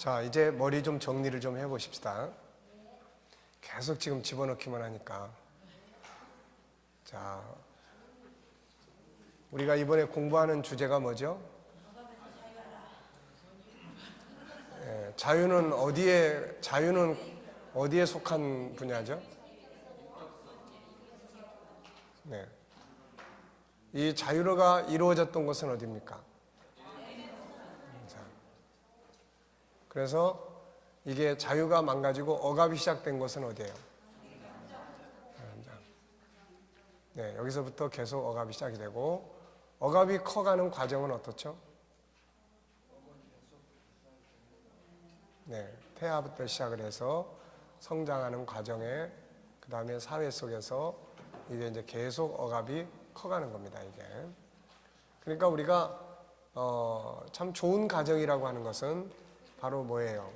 자, 이제 머리 좀 정리를 좀 해보십시다. 계속 지금 집어넣기만 하니까. 자, 우리가 이번에 공부하는 주제가 뭐죠? 자유는 어디에 속한 분야죠? 네. 이 자유가 이루어졌던 것은 어디입니까? 자, 그래서 이게 자유가 망가지고 억압이 시작된 것은 어디예요? 네, 여기서부터 계속 억압이 시작이 되고, 억압이 커가는 과정은 어떻죠? 네, 태아부터 시작을 해서 성장하는 과정에, 그 다음에 사회 속에서 이게 이제 계속 억압이 커가는 겁니다, 이게. 그러니까 우리가 참 좋은 가정이라고 하는 것은 바로 뭐예요?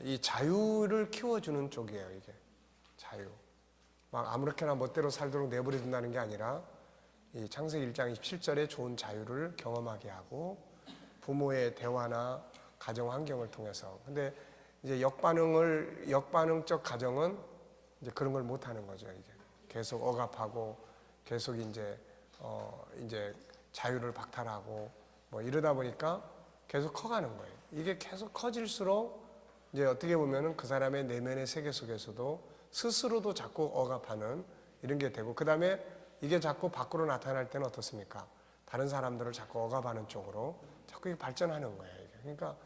이 자유를 키워주는 쪽이에요, 이게. 자유. 막 아무렇게나 멋대로 살도록 내버려 둔다는 게 아니라 이 창세기 1장 27절에 좋은 자유를 경험하게 하고 부모의 대화나 가정 환경을 통해서. 근데 이제 역반응적 가정은 이제 그런 걸 못 하는 거죠, 이게. 계속 억압하고 계속 이제 자유를 박탈하고 뭐 이러다 보니까 계속 커가는 거예요. 이게 계속 커질수록 이제 어떻게 보면은 그 사람의 내면의 세계 속에서도 스스로도 자꾸 억압하는 이런 게 되고, 그 다음에 이게 자꾸 밖으로 나타날 때는 어떻습니까? 다른 사람들을 자꾸 억압하는 쪽으로 자꾸 이게 발전하는 거예요, 이게. 그러니까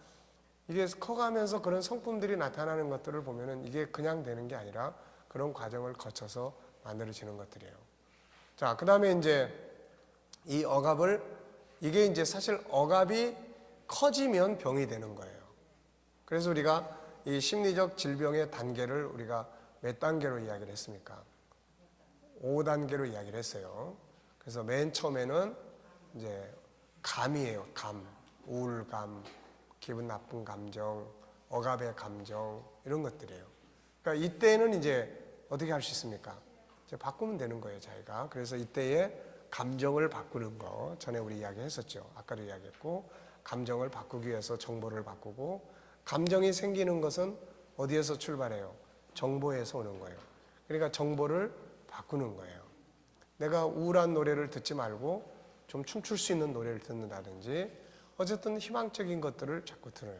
이게 커가면서 그런 성품들이 나타나는 것들을 보면은 이게 그냥 되는 게 아니라 그런 과정을 거쳐서 만들어지는 것들이에요. 자, 그 다음에 이제 이 억압을, 이게 이제 사실 억압이 커지면 병이 되는 거예요. 그래서 우리가 이 심리적 질병의 단계를 우리가 몇 단계로 이야기를 했습니까? 5단계로 이야기를 했어요. 그래서 맨 처음에는 이제 감이에요. 감, 우울감, 기분 나쁜 감정, 억압의 감정, 이런 것들이에요. 그러니까 이때는 이제 어떻게 할 수 있습니까? 이제 바꾸면 되는 거예요, 자기가. 그래서 이때에 감정을 바꾸는 거, 전에 우리 이야기했었죠. 아까도 이야기했고, 감정을 바꾸기 위해서 정보를 바꾸고, 감정이 생기는 것은 어디에서 출발해요? 정보에서 오는 거예요. 그러니까 정보를 바꾸는 거예요. 내가 우울한 노래를 듣지 말고 좀 춤출 수 있는 노래를 듣는다든지, 어쨌든 희망적인 것들을 자꾸 들어요.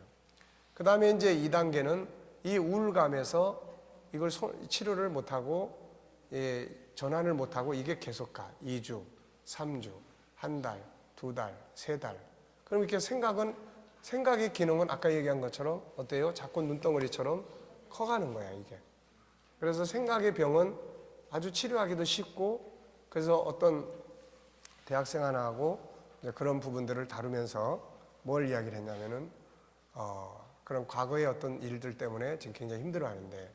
그 다음에 이제 2단계는 이 우울감에서 이걸 치료를 못하고, 전환을 못하고 이게 계속 가. 2주, 3주, 한 달, 2달, 3달. 그럼 이렇게 생각의 기능은 아까 얘기한 것처럼 어때요? 자꾸 눈덩어리처럼 커가는 거야, 이게. 그래서 생각의 병은 아주 치료하기도 쉽고, 그래서 어떤 대학생 하나하고 그런 부분들을 다루면서 뭘 이야기를 했냐면은, 그런 과거의 어떤 일들 때문에 지금 굉장히 힘들어 하는데,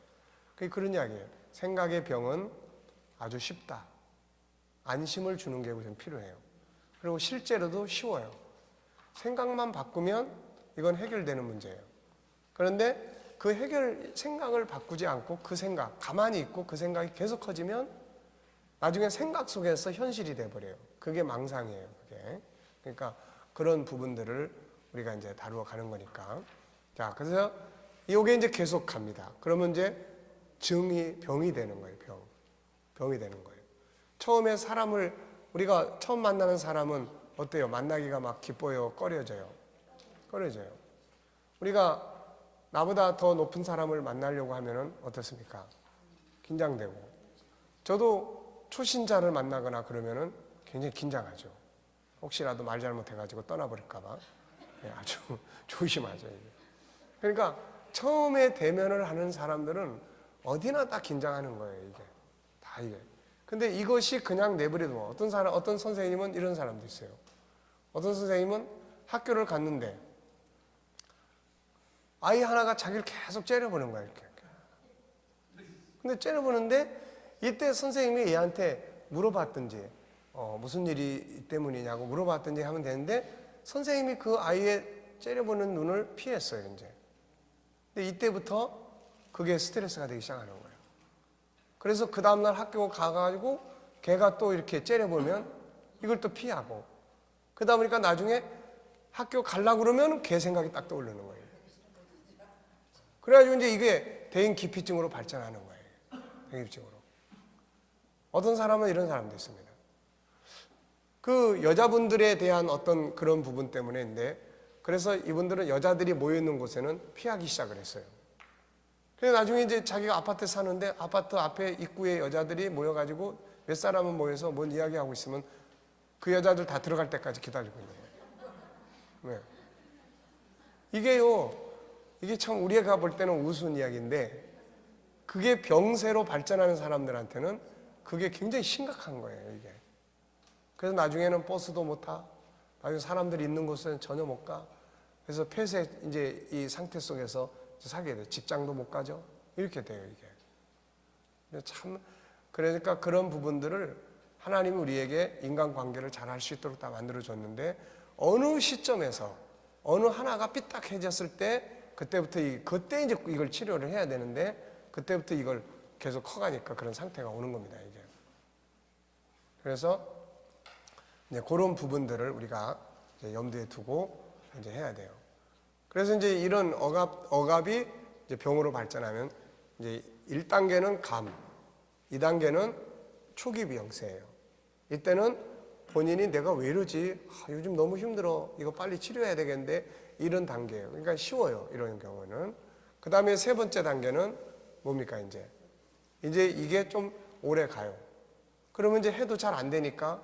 그런 이야기예요. 생각의 병은 아주 쉽다. 안심을 주는 게 우선 필요해요. 그리고 실제로도 쉬워요. 생각만 바꾸면 이건 해결되는 문제예요. 그런데 그 생각을 바꾸지 않고 그 생각, 가만히 있고 그 생각이 계속 커지면 나중에 생각 속에서 현실이 돼버려요. 그게 망상이에요, 그게. 그러니까 그런 부분들을 우리가 이제 다루어 가는 거니까. 자, 그래서 이게 이제 계속 갑니다. 그러면 이제 병이 되는 거예요, 병이 되는 거예요. 처음에 우리가 처음 만나는 사람은 어때요? 만나기가 막 기뻐요? 꺼려져요? 우리가 나보다 더 높은 사람을 만나려고 하면은 어떻습니까? 긴장되고. 저도 초신자를 만나거나 그러면은 굉장히 긴장하죠. 혹시라도 말 잘못해가지고 떠나버릴까봐. 아주 조심하죠, 이게. 그러니까 처음에 대면을 하는 사람들은 어디나 다 긴장하는 거예요, 이게. 다 이게. 근데 이것이 그냥 내버려두면 어떤 선생님은 이런 사람도 있어요. 어떤 선생님은 학교를 갔는데 아이 하나가 자기를 계속 째려보는 거야, 이렇게. 근데 째려보는데 이때 선생님이 얘한테 물어봤든지, 무슨 일이 때문이냐고 물어봤든지 하면 되는데, 선생님이 그 아이의 째려보는 눈을 피했어요, 이제. 근데 이때부터 그게 스트레스가 되기 시작하는 거예요. 그래서 그 다음날 학교 가가지고 걔가 또 이렇게 째려보면 이걸 또 피하고, 그러다 보니까 나중에 학교 가려고 그러면 걔 생각이 딱 떠오르는 거예요. 그래가지고 이제 이게 대인 기피증으로 발전하는 거예요. 대인 기피증으로. 어떤 사람은 이런 사람도 있습니다. 그 여자분들에 대한 어떤 그런 부분 때문에인데, 그래서 이분들은 여자들이 모여 있는 곳에는 피하기 시작을 했어요. 그래서 나중에 이제 자기가 아파트 사는데 아파트 앞에 입구에 여자들이 모여가지고 몇 사람은 모여서 뭔 이야기하고 있으면 그 여자들 다 들어갈 때까지 기다리고 있는 거예요. 네. 이게 참 우리가 볼 때는 우스운 이야기인데, 그게 병세로 발전하는 사람들한테는 그게 굉장히 심각한 거예요, 이게. 그래서 나중에는 버스도 못 타. 나중에 사람들이 있는 곳은 전혀 못 가. 그래서 폐쇄 이제 이 상태 속에서 살게 돼요. 직장도 못 가죠. 이렇게 돼요, 이게. 참, 그러니까 그런 부분들을 하나님이 우리에게 인간관계를 잘 할 수 있도록 다 만들어줬는데, 어느 시점에서 어느 하나가 삐딱해졌을 때 그때 이제 이걸 치료를 해야 되는데, 그때부터 이걸 계속 커가니까 그런 상태가 오는 겁니다, 이게. 그래서 이제 그런 부분들을 우리가 이제 염두에 두고 이제 해야 돼요. 그래서 이제 이런 억압이 이제 병으로 발전하면 이제 1단계는 감, 2단계는 초기 병세예요. 이때는 본인이 내가 왜 이러지? 요즘 너무 힘들어. 이거 빨리 치료해야 되겠는데, 이런 단계예요. 그러니까 쉬워요, 이런 경우는. 그 다음에 세 번째 단계는 뭡니까, 이제 이게 좀 오래 가요. 그러면 이제 해도 잘 안 되니까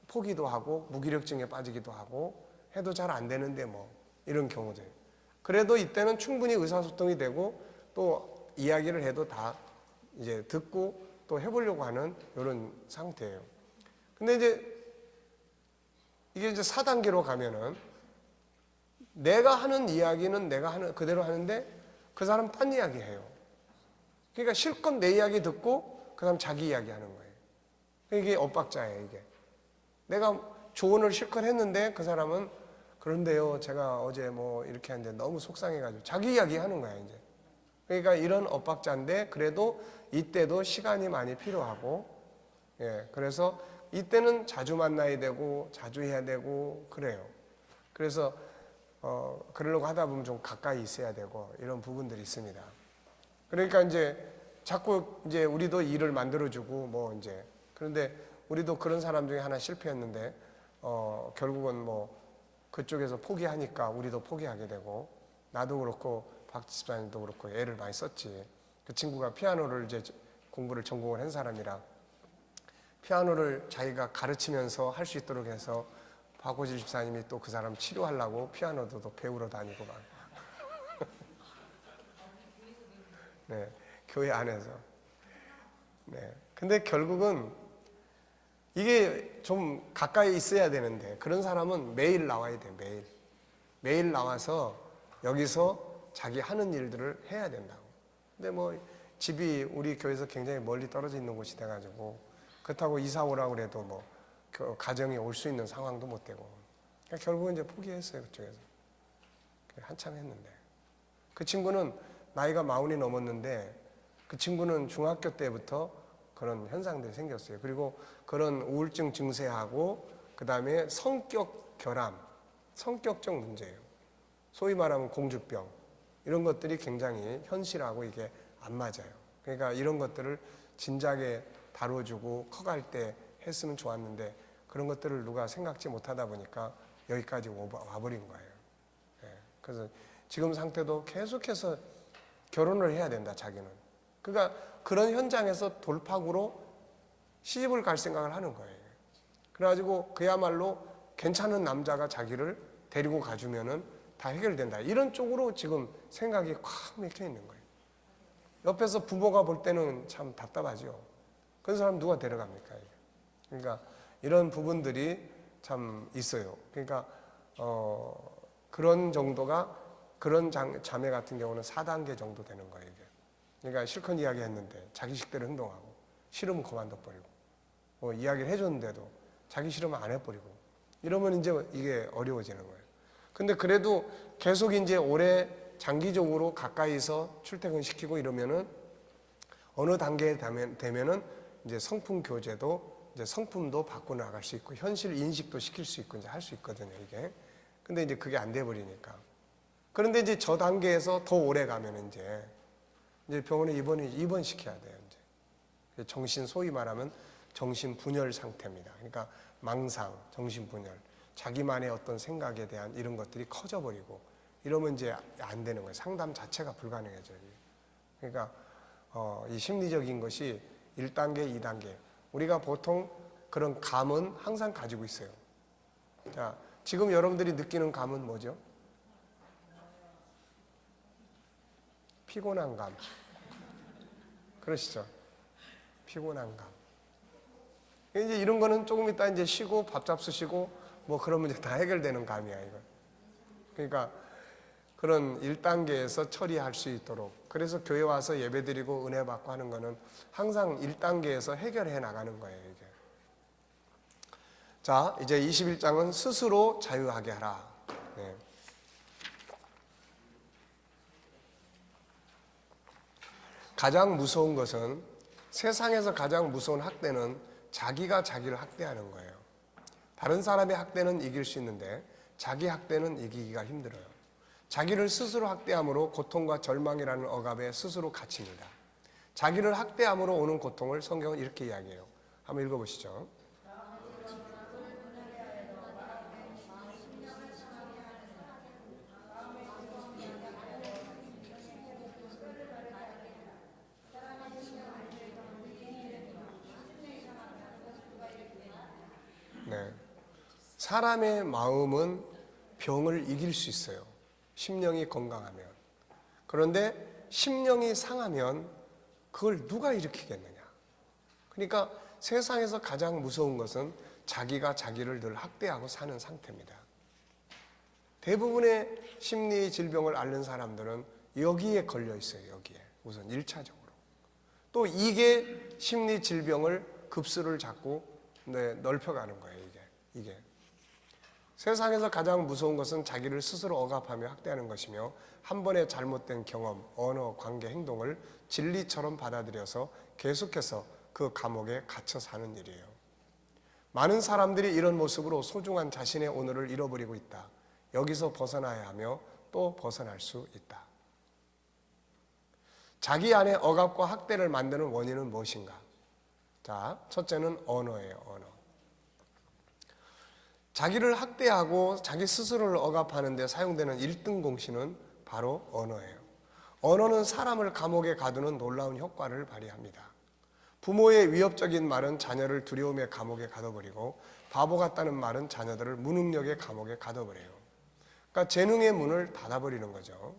포기도 하고 무기력증에 빠지기도 하고, 해도 잘 안 되는데 뭐 이런 경우들. 그래도 이때는 충분히 의사소통이 되고 또 이야기를 해도 다 이제 듣고 또 해보려고 하는 이런 상태예요. 근데 이게 이제 4단계로 가면은 내가 하는 이야기는 내가 하는 그대로 하는데 그 사람 딴 이야기 해요. 그러니까 실컷 내 이야기 듣고 그 사람 자기 이야기 하는 거예요. 이게 엇박자예요, 이게. 내가 조언을 실컷 했는데 그 사람은 그런데요, 제가 어제 뭐 이렇게 하는데 너무 속상해가지고 자기 이야기 하는 거야, 이제. 그러니까 이런 엇박자인데, 그래도 이때도 시간이 많이 필요하고, 그래서 이때는 자주 만나야 되고, 자주 해야 되고, 그래요. 그래서, 그러려고 하다 보면 좀 가까이 있어야 되고, 이런 부분들이 있습니다. 그러니까 이제 자꾸 이제 우리도 일을 만들어주고, 뭐 이제, 그런데 우리도 그런 사람 중에 하나 실패했는데, 결국은 뭐 그쪽에서 포기하니까 우리도 포기하게 되고, 나도 그렇고 박 집사님도 그렇고 애를 많이 썼지. 그 친구가 피아노를 이제 공부를 전공을 한 사람이라 피아노를 자기가 가르치면서 할 수 있도록 해서 박호질 집사님이 또 그 사람 치료하려고 피아노도 또 배우러 다니고 막. 네, 교회 안에서. 네, 근데 결국은 이게 좀 가까이 있어야 되는데, 그런 사람은 매일 나와야 돼, 매일 나와서 여기서 자기 하는 일들을 해야 된다고. 근데 뭐 집이 우리 교회에서 굉장히 멀리 떨어져 있는 곳이 돼가지고, 그렇다고 이사 오라고 그래도 뭐 가정이 올 수 있는 상황도 못 되고, 그러니까 결국은 이제 포기했어요, 그쪽에서. 한참 했는데. 그 친구는 나이가 40이 넘었는데, 그 친구는 중학교 때부터 그런 현상들이 생겼어요. 그리고 그런 우울증 증세하고, 그 다음에 성격 결함, 성격적 문제예요. 소위 말하면 공주병, 이런 것들이 굉장히 현실하고 이게 안 맞아요. 그러니까 이런 것들을 진작에 다뤄주고 커갈 때 했으면 좋았는데, 그런 것들을 누가 생각지 못하다 보니까 여기까지 와버린 거예요. 그래서 지금 상태도 계속해서 결혼을 해야 된다, 자기는. 그러니까 그런 현장에서 돌파구로 시집을 갈 생각을 하는 거예요. 그래가지고 그야말로 괜찮은 남자가 자기를 데리고 가주면은 다 해결된다, 이런 쪽으로 지금 생각이 콱 맥혀 있는 거예요. 옆에서 부모가 볼 때는 참 답답하죠. 그런 사람 누가 데려갑니까? 그러니까 이런 부분들이 참 있어요. 그러니까 그런 정도가, 그런 자매 같은 경우는 4단계 정도 되는 거예요, 이게. 그러니까 실컷 이야기했는데 자기 식대로 행동하고, 싫으면 그만둬버리고, 뭐 이야기를 해줬는데도 자기 싫으면 안 해버리고, 이러면 이제 이게 어려워지는 거예요. 근데 그래도 계속 이제 오래 장기적으로 가까이서 출퇴근시키고 이러면은 어느 단계에 되면은 이제 성품 교제도, 이제 성품도 바꿔 나갈 수 있고, 현실 인식도 시킬 수 있고, 이제 할 수 있거든요, 이게. 근데 이제 그게 안 돼 버리니까. 그런데 이제 저 단계에서 더 오래 가면 이제 병원에 입원시켜야 돼요. 이제 정신, 소위 말하면 정신분열 상태입니다. 그러니까 망상, 정신분열, 자기만의 어떤 생각에 대한 이런 것들이 커져버리고 이러면 이제 안 되는 거예요. 상담 자체가 불가능해져요. 그러니까 이 심리적인 것이 1단계, 2단계. 우리가 보통 그런 감은 항상 가지고 있어요. 자, 지금 여러분들이 느끼는 감은 뭐죠? 피곤한 감. 그러시죠? 피곤한 감. 이제 이런 거는 조금 이따 이제 쉬고 밥 잡수시고 뭐 그러면 이제 다 해결되는 감이야, 이거. 그러니까 그런 1단계에서 처리할 수 있도록. 그래서 교회 와서 예배 드리고 은혜 받고 하는 거는 항상 1단계에서 해결해 나가는 거예요, 이게. 자, 이제 21장은 스스로 자유하게 하라. 네. 가장 무서운 것은, 세상에서 가장 무서운 학대는 자기가 자기를 학대하는 거예요. 다른 사람의 학대는 이길 수 있는데 자기 학대는 이기기가 힘들어요. 자기를 스스로 학대함으로 고통과 절망이라는 억압에 스스로 갇힙니다. 자기를 학대함으로 오는 고통을 성경은 이렇게 이야기해요. 한번 읽어보시죠. 네. 사람의 마음은 병을 이길 수 있어요. 심령이 건강하면. 그런데 심령이 상하면 그걸 누가 일으키겠느냐. 그러니까 세상에서 가장 무서운 것은 자기가 자기를 늘 학대하고 사는 상태입니다. 대부분의 심리 질병을 앓는 사람들은 여기에 걸려 있어요. 여기에. 우선 1차적으로. 또 이게 심리 질병을 급수를 잡고 넓혀가는 거예요. 이게. 세상에서 가장 무서운 것은 자기를 스스로 억압하며 학대하는 것이며 한 번의 잘못된 경험, 언어, 관계, 행동을 진리처럼 받아들여서 계속해서 그 감옥에 갇혀 사는 일이에요. 많은 사람들이 이런 모습으로 소중한 자신의 오늘을 잃어버리고 있다. 여기서 벗어나야 하며 또 벗어날 수 있다. 자기 안에 억압과 학대를 만드는 원인은 무엇인가? 자, 첫째는 언어예요. 언어. 자기를 학대하고 자기 스스로를 억압하는 데 사용되는 1등 공신은 바로 언어예요. 언어는 사람을 감옥에 가두는 놀라운 효과를 발휘합니다. 부모의 위협적인 말은 자녀를 두려움의 감옥에 가둬버리고 바보 같다는 말은 자녀들을 무능력의 감옥에 가둬버려요. 그러니까 재능의 문을 닫아버리는 거죠.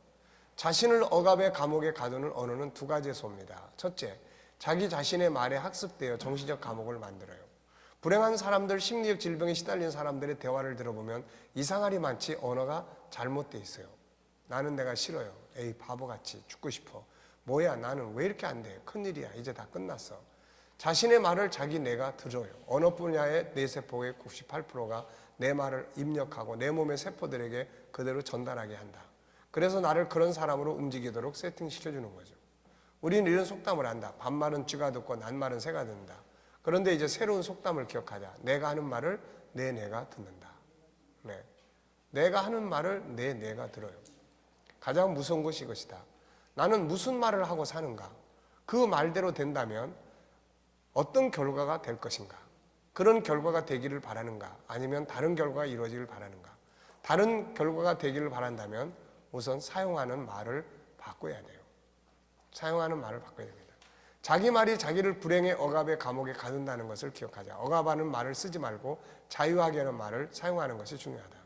자신을 억압의 감옥에 가두는 언어는 2가지의 소입니다. 첫째, 자기 자신의 말에 학습되어 정신적 감옥을 만들어요. 불행한 사람들, 심리적 질병에 시달린 사람들의 대화를 들어보면 이상하리 많지 언어가 잘못돼 있어요. 나는 내가 싫어요. 에이 바보같이 죽고 싶어. 뭐야 나는 왜 이렇게 안 돼. 큰일이야. 이제 다 끝났어. 자신의 말을 자기 뇌가 들어요. 언어 분야의 뇌세포의 98%가 내 말을 입력하고 내 몸의 세포들에게 그대로 전달하게 한다. 그래서 나를 그런 사람으로 움직이도록 세팅시켜주는 거죠. 우리는 이런 속담을 한다. 반말은 쥐가 듣고 낱말은 새가 듣는다. 그런데 이제 새로운 속담을 기억하자. 내가 하는 말을 내 뇌가 듣는다. 네. 내가 하는 말을 내 뇌가 들어요. 가장 무서운 것이 이것이다. 나는 무슨 말을 하고 사는가? 그 말대로 된다면 어떤 결과가 될 것인가? 그런 결과가 되기를 바라는가? 아니면 다른 결과가 이루어지길 바라는가? 다른 결과가 되기를 바란다면 우선 사용하는 말을 바꿔야 돼요. 사용하는 말을 바꿔야 됩니다. 자기 말이 자기를 불행의 억압의 감옥에 가둔다는 것을 기억하자. 억압하는 말을 쓰지 말고 자유하게 하는 말을 사용하는 것이 중요하다.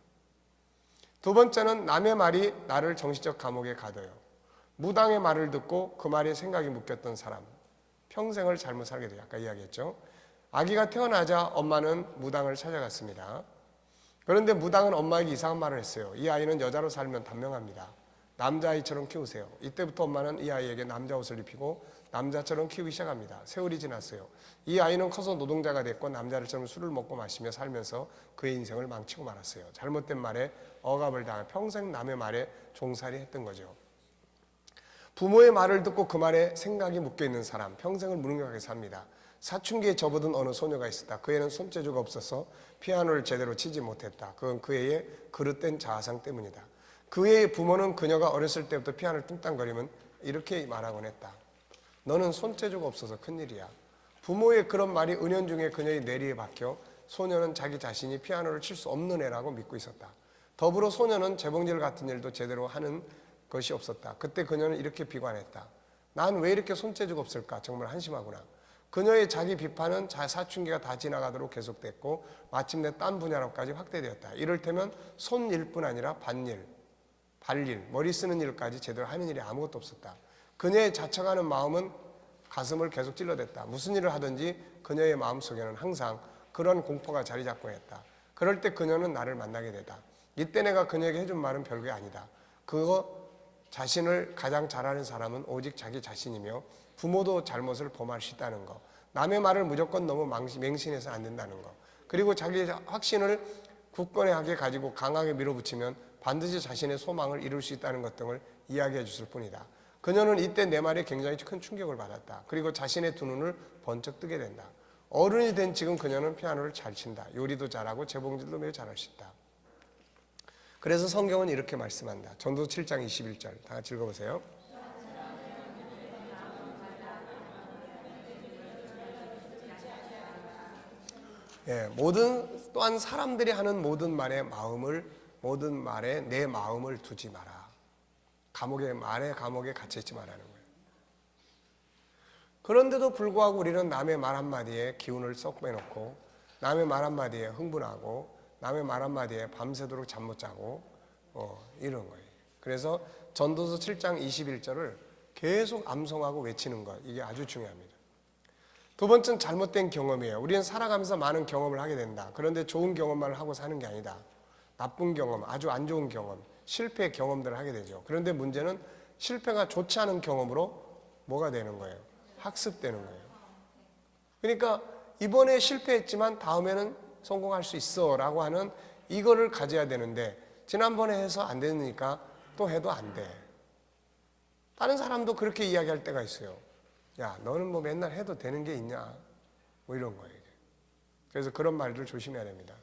2번째는 남의 말이 나를 정신적 감옥에 가둬요. 무당의 말을 듣고 그 말에 생각이 묶였던 사람, 평생을 잘못 살게 돼요. 아까 이야기했죠. 아기가 태어나자 엄마는 무당을 찾아갔습니다. 그런데 무당은 엄마에게 이상한 말을 했어요. 이 아이는 여자로 살면 단명합니다. 남자아이처럼 키우세요. 이때부터 엄마는 이 아이에게 남자 옷을 입히고 남자처럼 키우기 시작합니다. 세월이 지났어요. 이 아이는 커서 노동자가 됐고 남자들처럼 술을 먹고 마시며 살면서 그의 인생을 망치고 말았어요. 잘못된 말에 억압을 당해 평생 남의 말에 종살이 했던 거죠. 부모의 말을 듣고 그 말에 생각이 묶여있는 사람, 평생을 무능력하게 삽니다. 사춘기에 접어든 어느 소녀가 있었다. 그 애는 손재주가 없어서 피아노를 제대로 치지 못했다. 그건 그 애의 그릇된 자아상 때문이다. 그의 부모는 그녀가 어렸을 때부터 피아노를 뚱땅거리면 이렇게 말하곤 했다. 너는 손재주가 없어서 큰일이야. 부모의 그런 말이 은연중에 그녀의 뇌리에 박혀 소녀는 자기 자신이 피아노를 칠 수 없는 애라고 믿고 있었다. 더불어 소녀는 재봉질 같은 일도 제대로 하는 것이 없었다. 그때 그녀는 이렇게 비관했다. 난 왜 이렇게 손재주가 없을까? 정말 한심하구나. 그녀의 자기 비판은 사춘기가 다 지나가도록 계속됐고 마침내 딴 분야로까지 확대되었다. 이를테면 손일뿐 아니라 밭일, 발일, 머리 쓰는 일까지 제대로 하는 일이 아무것도 없었다. 그녀의 자책하는 마음은 가슴을 계속 찔러댔다. 무슨 일을 하든지 그녀의 마음속에는 항상 그런 공포가 자리 잡고 했다. 그럴 때 그녀는 나를 만나게 되다. 이때 내가 그녀에게 해준 말은 별게 아니다. 그거 자신을 가장 잘하는 사람은 오직 자기 자신이며 부모도 잘못을 범할 수 있다는 거. 남의 말을 무조건 너무 맹신해서 안 된다는 거. 그리고 자기 확신을 굳건하게 가지고 강하게 밀어붙이면 반드시 자신의 소망을 이룰 수 있다는 것 등을 이야기해 줬을 뿐이다. 그녀는 이때 내 말에 굉장히 큰 충격을 받았다. 그리고 자신의 두 눈을 번쩍 뜨게 된다. 어른이 된 지금 그녀는 피아노를 잘 친다. 요리도 잘하고 재봉질도 매우 잘할 수 있다. 그래서 성경은 이렇게 말씀한다. 전도서 7장 21절 다 같이 읽어보세요. 또한 사람들이 하는 모든 말에 내 마음을 두지 마라. 감옥에 갇혀있지 말라는 거예요. 그런데도 불구하고 우리는 남의 말 한마디에 기운을 쏙 빼놓고 남의 말 한마디에 흥분하고 남의 말 한마디에 밤새도록 잠 못 자고 이런 거예요. 그래서 전도서 7장 21절을 계속 암송하고 외치는 것, 이게 아주 중요합니다. 두 번째는 잘못된 경험이에요. 우리는 살아가면서 많은 경험을 하게 된다. 그런데 좋은 경험만 하고 사는 게 아니다. 나쁜 경험, 아주 안 좋은 경험, 실패의 경험들을 하게 되죠. 그런데 문제는 실패가 좋지 않은 경험으로 뭐가 되는 거예요? 학습되는 거예요. 그러니까 이번에 실패했지만 다음에는 성공할 수 있어 라고 하는 이거를 가져야 되는데 지난번에 해서 안 되니까 또 해도 안 돼. 다른 사람도 그렇게 이야기할 때가 있어요. 야, 너는 뭐 맨날 해도 되는 게 있냐? 뭐 이런 거예요. 그래서 그런 말들 조심해야 됩니다.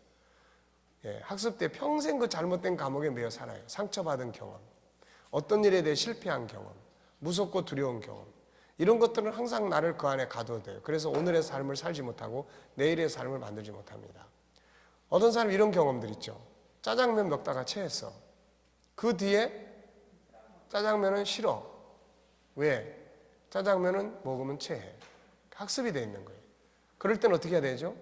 학습 때 평생 그 잘못된 감옥에 매여 살아요. 상처받은 경험, 어떤 일에 대해 실패한 경험, 무섭고 두려운 경험, 이런 것들은 항상 나를 그 안에 가둬둬요. 그래서 오늘의 삶을 살지 못하고 내일의 삶을 만들지 못합니다. 어떤 사람 이런 경험들 있죠. 짜장면 먹다가 체했어. 그 뒤에 짜장면은 싫어. 왜? 짜장면은 먹으면 체해. 학습이 돼 있는 거예요. 그럴 땐 어떻게 해야 되죠?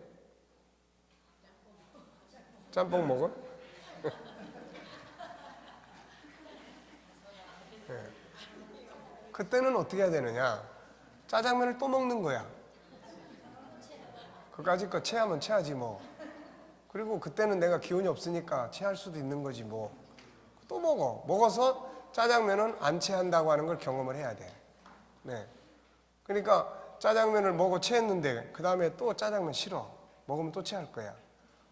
짬뽕 먹어? 네. 그때는 어떻게 해야 되느냐? 짜장면을 또 먹는 거야. 그까짓 거 체하면 체하지 뭐. 그리고 그때는 내가 기운이 없으니까 체할 수도 있는 거지 뭐. 또 먹어. 먹어서 짜장면은 안 체한다고 하는 걸 경험을 해야 돼. 네. 그러니까 짜장면을 먹어 체했는데 그 다음에 또 짜장면 싫어. 먹으면 또 체할 거야.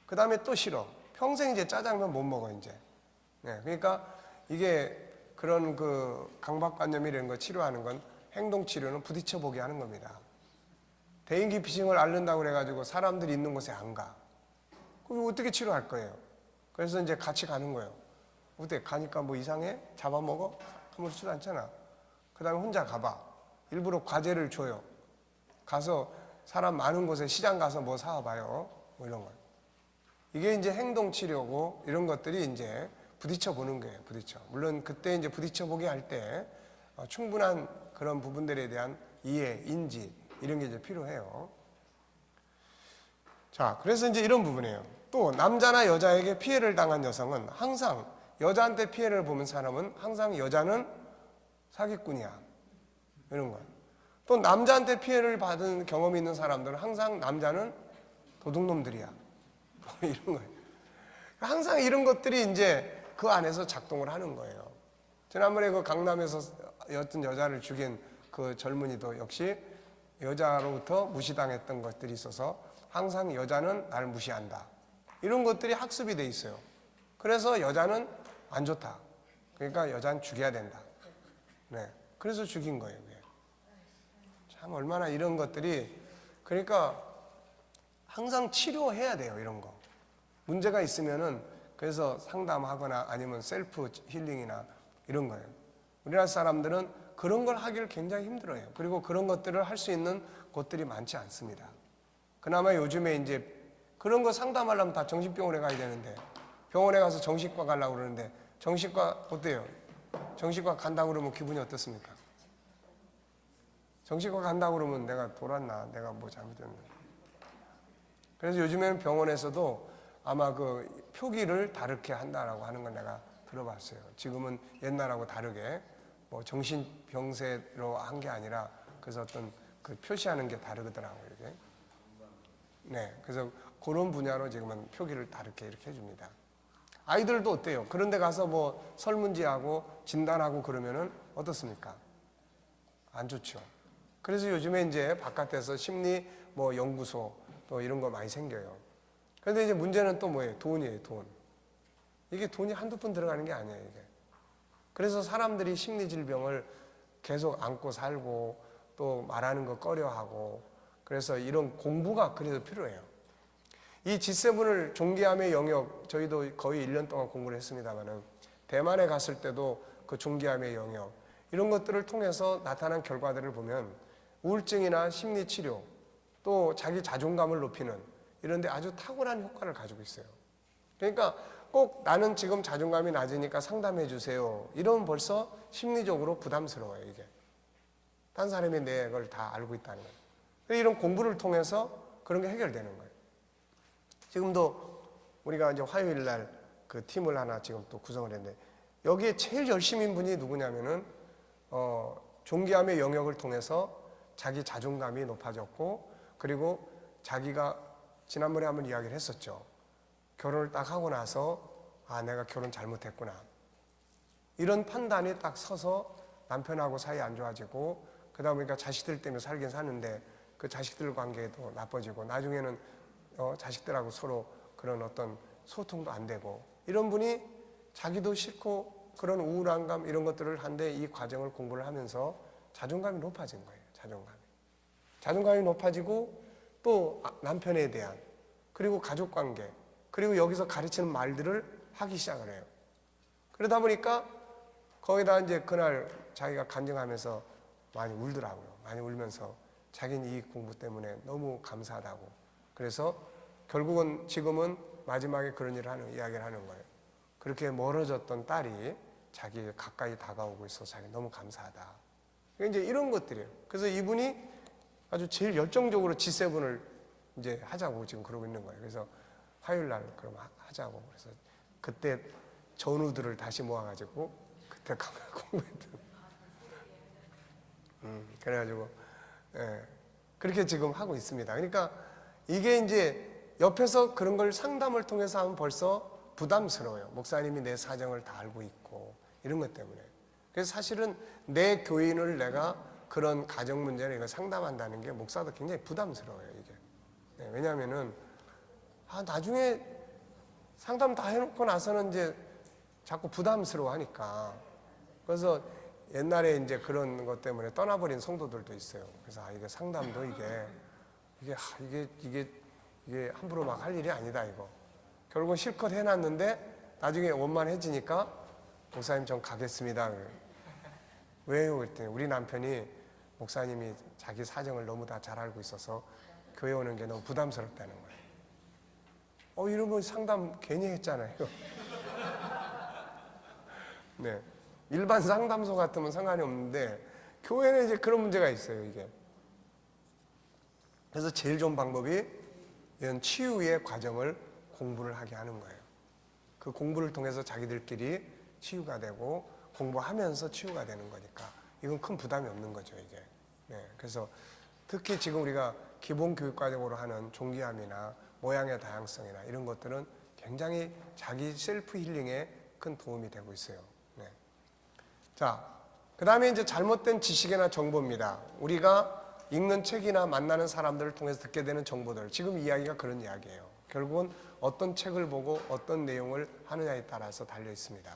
그 다음에 또 싫어. 평생 이제 짜장면 못 먹어 이제. 네. 그러니까 이게 그런 그 강박관념 이런 거 치료하는 건 행동 치료는 부딪혀 보게 하는 겁니다. 대인기 피싱을 앓는다고 그래가지고 사람들이 있는 곳에 안 가. 그럼 어떻게 치료할 거예요? 그래서 이제 같이 가는 거예요. 어때? 가니까 뭐 이상해? 잡아먹어? 아무렇지도 않잖아. 그 다음에 혼자 가봐. 일부러 과제를 줘요. 가서 사람 많은 곳에 시장 가서 뭐 사와봐요. 뭐 이런 거. 이게 이제 행동 치료고 이런 것들이 이제 부딪혀 보는 거예요. 부딪혀. 물론 그때 이제 부딪혀 보게 할 때 충분한 그런 부분들에 대한 이해, 인지 이런 게 이제 필요해요. 자, 그래서 이제 이런 부분이에요. 또 남자나 여자에게 피해를 당한 여성은 항상 여자한테 피해를 보는 사람은 항상 여자는 사기꾼이야. 이런 거예요. 또 남자한테 피해를 받은 경험이 있는 사람들은 항상 남자는 도둑놈들이야. 뭐 이런 거예요. 항상 이런 것들이 이제 그 안에서 작동을 하는 거예요. 지난번에 그 강남에서 어떤 여자를 죽인 그 젊은이도 역시 여자로부터 무시당했던 것들이 있어서 항상 여자는 나를 무시한다. 이런 것들이 학습이 돼 있어요. 그래서 여자는 안 좋다. 그러니까 여자는 죽여야 된다. 네. 그래서 죽인 거예요. 참 얼마나 이런 것들이 그러니까 항상 치료해야 돼요. 이런 거. 문제가 있으면은 그래서 상담하거나 아니면 셀프 힐링이나 이런 거예요. 우리나라 사람들은 그런 걸 하기를 굉장히 힘들어요. 그리고 그런 것들을 할 수 있는 곳들이 많지 않습니다. 그나마 요즘에 이제 그런 거 상담하려면 다 정신병원에 가야 되는데, 병원에 가서 정신과 가려고 그러는데, 정신과 어때요? 정신과 간다고 그러면 기분이 어떻습니까? 정신과 간다고 그러면 내가 돌았나? 내가 뭐 잘못했나? 그래서 요즘에는 병원에서도 아마 그 표기를 다르게 한다라고 하는 걸 내가 들어봤어요. 지금은 옛날하고 다르게 뭐 정신병세로 한 게 아니라 그래서 어떤 그 표시하는 게 다르더라고요, 이게. 네, 그래서 그런 분야로 지금은 표기를 다르게 이렇게 해줍니다. 아이들도 어때요? 그런 데 가서 뭐 설문지하고 진단하고 그러면은 어떻습니까? 안 좋죠. 그래서 요즘에 이제 바깥에서 심리 뭐 연구소 또 이런 거 많이 생겨요. 그런데 이제 문제는 또 뭐예요? 돈이에요, 돈. 이게 돈이 한두 푼 들어가는 게 아니에요, 이게. 그래서 사람들이 심리 질병을 계속 안고 살고 또 말하는 거 꺼려하고, 그래서 이런 공부가 그래서 필요해요. 이 G7을 존귀함의 영역, 저희도 거의 1년 동안 공부를 했습니다만은 대만에 갔을 때도 그 존귀함의 영역 이런 것들을 통해서 나타난 결과들을 보면 우울증이나 심리치료 또 자기 자존감을 높이는 이런 데 아주 탁월한 효과를 가지고 있어요. 그러니까 꼭 나는 지금 자존감이 낮으니까 상담해 주세요. 이러면 벌써 심리적으로 부담스러워요, 이게. 딴 사람이 내 걸 다 알고 있다는 거예요. 이런 공부를 통해서 그런 게 해결되는 거예요. 지금도 우리가 이제 화요일 날 그 팀을 하나 지금 또 구성을 했는데 여기에 제일 열심인 분이 누구냐면은 존귀함의 영역을 통해서 자기 자존감이 높아졌고, 그리고 자기가 지난번에 한번 이야기를 했었죠. 결혼을 딱 하고 나서 아, 내가 결혼 잘못했구나. 이런 판단이 딱 서서 남편하고 사이 안 좋아지고, 그러다 보니까 자식들 때문에 살긴 사는데 그 자식들 관계도 나빠지고, 나중에는 자식들하고 서로 그런 어떤 소통도 안 되고, 이런 분이 자기도 싫고 그런 우울함감 이런 것들을 한데 이 과정을 공부를 하면서 자존감이 높아진 거예요. 자존감이 높아지고 또 남편에 대한, 그리고 가족관계, 그리고 여기서 가르치는 말들을 하기 시작을 해요. 그러다 보니까 거기다 이제 그날 자기가 간증하면서 많이 울더라고요. 많이 울면서 자기는 이 공부 때문에 너무 감사하다고. 그래서 결국은 지금은 마지막에 그런 일을 하는, 이야기를 하는 거예요. 그렇게 멀어졌던 딸이 자기 가까이 다가오고 있어서 자기 너무 감사하다. 이제 이런 것들이에요. 그래서 이분이 아주 제일 열정적으로 G7을 이제 하자고 지금 그러고 있는 거예요. 그래서 화요일 날 그럼 하자고. 그래서 그때 전우들을 다시 모아가지고 그때 공부했던. 그래가지고 그렇게 지금 하고 있습니다. 그러니까 이게 이제 옆에서 그런 걸 상담을 통해서 하면 벌써 부담스러워요. 목사님이 내 사정을 다 알고 있고 이런 것 때문에. 그래서 사실은 내 교인을 내가 그런 가정 문제를 이거 상담한다는 게 목사도 굉장히 부담스러워요, 이게. 네, 왜냐하면은 나중에 상담 다 해놓고 나서는 이제 자꾸 부담스러워 하니까. 그래서 옛날에 이제 그런 것 때문에 떠나버린 성도들도 있어요. 그래서 이게 상담도 이게 함부로 막 할 일이 아니다, 이거. 결국은 실컷 해놨는데 나중에 원만해지니까 목사님 전 가겠습니다. 왜요? 그랬더니 우리 남편이 목사님이 자기 사정을 너무 다 잘 알고 있어서 교회 오는 게 너무 부담스럽다는 거예요. 이러면 상담 괜히 했잖아요. 네. 일반 상담소 같으면 상관이 없는데 교회는 이제 그런 문제가 있어요, 이게. 그래서 제일 좋은 방법이 이런 치유의 과정을 공부를 하게 하는 거예요. 그 공부를 통해서 자기들끼리 치유가 되고 공부하면서 치유가 되는 거니까 이건 큰 부담이 없는 거죠, 이게. 네. 그래서 특히 지금 우리가 기본 교육과정으로 하는 존귀함이나 모양의 다양성이나 이런 것들은 굉장히 자기 셀프 힐링에 큰 도움이 되고 있어요. 네. 자, 그 다음에 이제 잘못된 지식이나 정보입니다. 우리가 읽는 책이나 만나는 사람들을 통해서 듣게 되는 정보들. 지금 이야기가 그런 이야기예요. 결국은 어떤 책을 보고 어떤 내용을 하느냐에 따라서 달려 있습니다.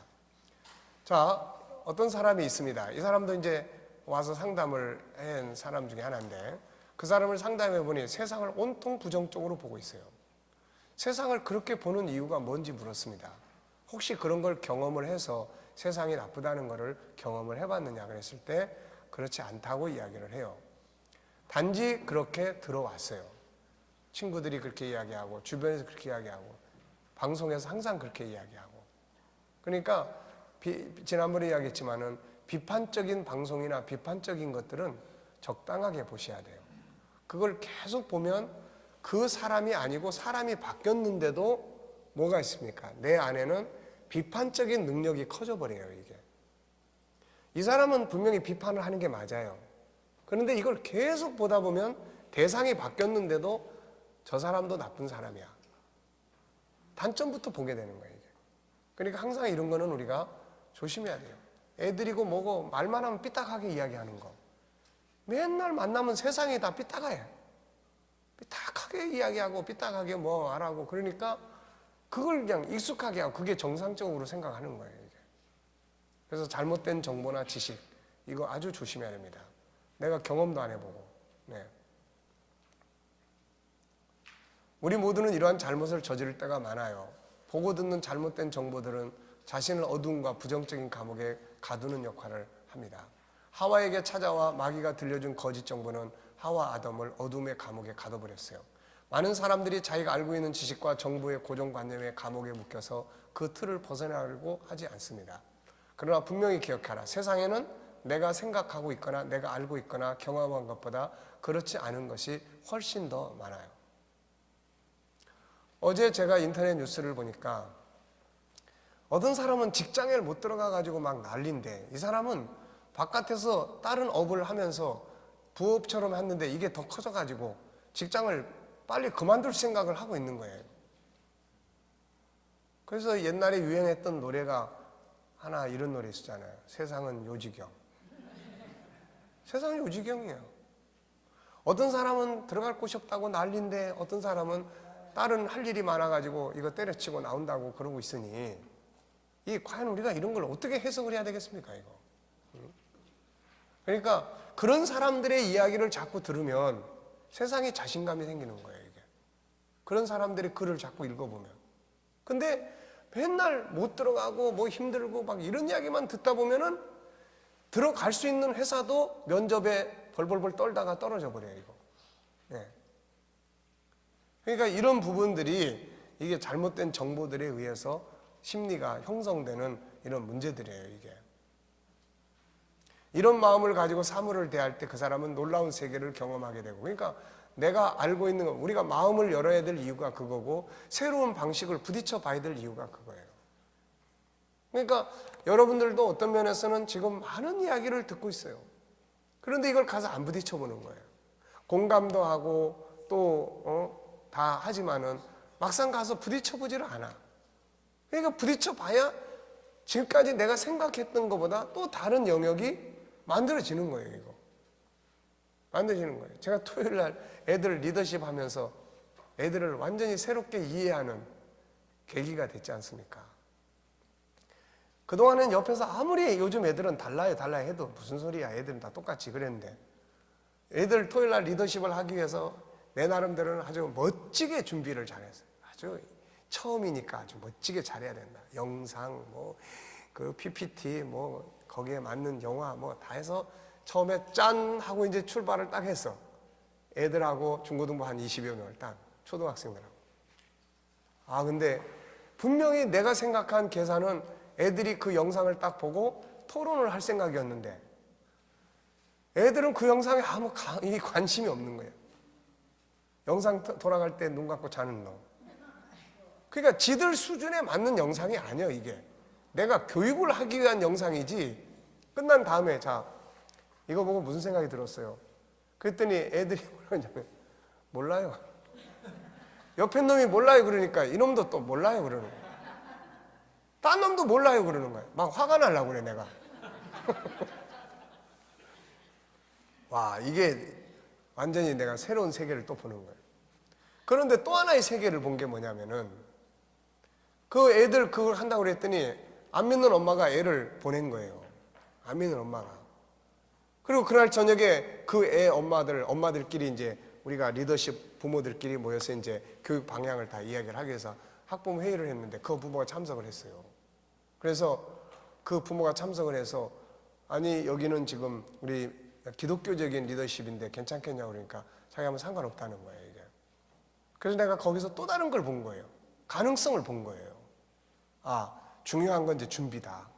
자, 어떤 사람이 있습니다. 이 사람도 이제 와서 상담을 한 사람 중에 하나인데 그 사람을 상담해 보니 세상을 온통 부정적으로 보고 있어요. 세상을 그렇게 보는 이유가 뭔지 물었습니다. 혹시 그런 걸 경험을 해서 세상이 나쁘다는 것을 경험을 해봤느냐 그랬을 때 그렇지 않다고 이야기를 해요. 단지 그렇게 들어왔어요. 친구들이 그렇게 이야기하고 주변에서 그렇게 이야기하고 방송에서 항상 그렇게 이야기하고. 그러니까 지난번에 이야기했지만은 비판적인 방송이나 비판적인 것들은 적당하게 보셔야 돼요. 그걸 계속 보면 그 사람이 아니고 사람이 바뀌었는데도 뭐가 있습니까? 내 안에는 비판적인 능력이 커져버려요. 이게 이 사람은 분명히 비판을 하는 게 맞아요. 그런데 이걸 계속 보다 보면 대상이 바뀌었는데도 저 사람도 나쁜 사람이야. 단점부터 보게 되는 거예요. 이게. 그러니까 항상 이런 거는 우리가 조심해야 돼요. 애들이고 뭐고 말만 하면 삐딱하게 이야기하는 거. 맨날 만나면 세상이 다 삐딱해. 삐딱하게 이야기하고 삐딱하게 뭐 말하고 그러니까 그걸 그냥 익숙하게 하고 그게 정상적으로 생각하는 거예요. 이게. 그래서 잘못된 정보나 지식 이거 아주 조심해야 됩니다. 내가 경험도 안 해보고. 네. 우리 모두는 이러한 잘못을 저지를 때가 많아요. 보고 듣는 잘못된 정보들은 자신을 어두움과 부정적인 감옥에 가두는 역할을 합니다. 하와에게 찾아와 마귀가 들려준 거짓 정보는 하와 아담을 어둠의 감옥에 가둬버렸어요. 많은 사람들이 자기가 알고 있는 지식과 정보의 고정관념의 감옥에 묶여서 그 틀을 벗어나려고 하지 않습니다. 그러나 분명히 기억하라. 세상에는 내가 생각하고 있거나 내가 알고 있거나 경험한 것보다 그렇지 않은 것이 훨씬 더 많아요. 어제 제가 인터넷 뉴스를 보니까 어떤 사람은 직장에 못 들어가가지고 막 난리인데 이 사람은 바깥에서 다른 업을 하면서 부업처럼 했는데 이게 더 커져가지고 직장을 빨리 그만둘 생각을 하고 있는 거예요. 그래서 옛날에 유행했던 노래가 하나 이런 노래 있었잖아요. 세상은 요지경. 세상은 요지경이에요. 어떤 사람은 들어갈 곳이 없다고 난리인데 어떤 사람은 다른 할 일이 많아가지고 이거 때려치고 나온다고 그러고 있으니 이 과연 우리가 이런 걸 어떻게 해석을 해야 되겠습니까? 이거. 그러니까 그런 사람들의 이야기를 자꾸 들으면 세상에 자신감이 생기는 거예요. 이게. 그런 사람들의 글을 자꾸 읽어보면. 근데 맨날 못 들어가고 뭐 힘들고 막 이런 이야기만 듣다 보면은 들어갈 수 있는 회사도 면접에 벌벌벌 떨다가 떨어져 버려요. 이거. 네. 그러니까 이런 부분들이 이게 잘못된 정보들에 의해서 심리가 형성되는 이런 문제들이에요. 이게. 이런 마음을 가지고 사물을 대할 때 그 사람은 놀라운 세계를 경험하게 되고 그러니까 내가 알고 있는 거 우리가 마음을 열어야 될 이유가 그거고 새로운 방식을 부딪혀 봐야 될 이유가 그거예요. 그러니까 여러분들도 어떤 면에서는 지금 많은 이야기를 듣고 있어요. 그런데 이걸 가서 안 부딪혀 보는 거예요. 공감도 하고 또 다 하지만은 막상 가서 부딪혀 보지를 않아. 그러니까 부딪혀 봐야 지금까지 내가 생각했던 것보다 또 다른 영역이 만들어지는 거예요. 이거 만들어지는 거예요. 제가 토요일 날 애들 리더십 하면서 애들을 완전히 새롭게 이해하는 계기가 됐지 않습니까? 그동안은 옆에서 아무리 요즘 애들은 달라요 해도 무슨 소리야 애들은 다 똑같이 그랬는데 애들 토요일 날 리더십을 하기 위해서 내 나름대로는 아주 멋지게 준비를 잘했어요. 아주 처음이니까 아주 멋지게 잘해야 된다. 영상 그 PPT 거기에 맞는 영화 다 해서 처음에 짠 하고 이제 출발을 딱 했어. 애들하고 중고등부 한 20여 명을 딱 초등학생들하고. 근데 분명히 내가 생각한 계산은 애들이 그 영상을 딱 보고 토론을 할 생각이었는데 애들은 그 영상에 아무 관심이 없는 거예요. 영상 돌아갈 때 눈 감고 자는 놈. 그러니까 지들 수준에 맞는 영상이 아니에요. 이게 내가 교육을 하기 위한 영상이지. 끝난 다음에 자 이거 보고 무슨 생각이 들었어요? 그랬더니 애들이 뭐라고 하냐면 몰라요. 옆에 놈이 몰라요 그러니까 이놈도 또 몰라요 그러는 거예요. 딴 놈도 몰라요 그러는 거예요. 막 화가 나려고 그래 내가. 와 이게 완전히 내가 새로운 세계를 또 보는 거예요. 그런데 또 하나의 세계를 본 게 뭐냐면은 그 애들 그걸 한다고 그랬더니 안 믿는 엄마가 애를 보낸 거예요. 안 믿는 엄마가. 그리고 그날 저녁에 그 애 엄마들끼리 이제 우리가 리더십 부모들끼리 모여서 이제 교육 방향을 다 이야기를 하기 위해서 학부모 회의를 했는데 그 부모가 참석을 했어요. 그래서 그 부모가 참석을 해서 아니 여기는 지금 우리 기독교적인 리더십인데 괜찮겠냐고 그러니까 자기 하면 상관없다는 거예요 이게. 그래서 내가 거기서 또 다른 걸 본 거예요. 가능성을 본 거예요. 아, 중요한 건 이제 준비다.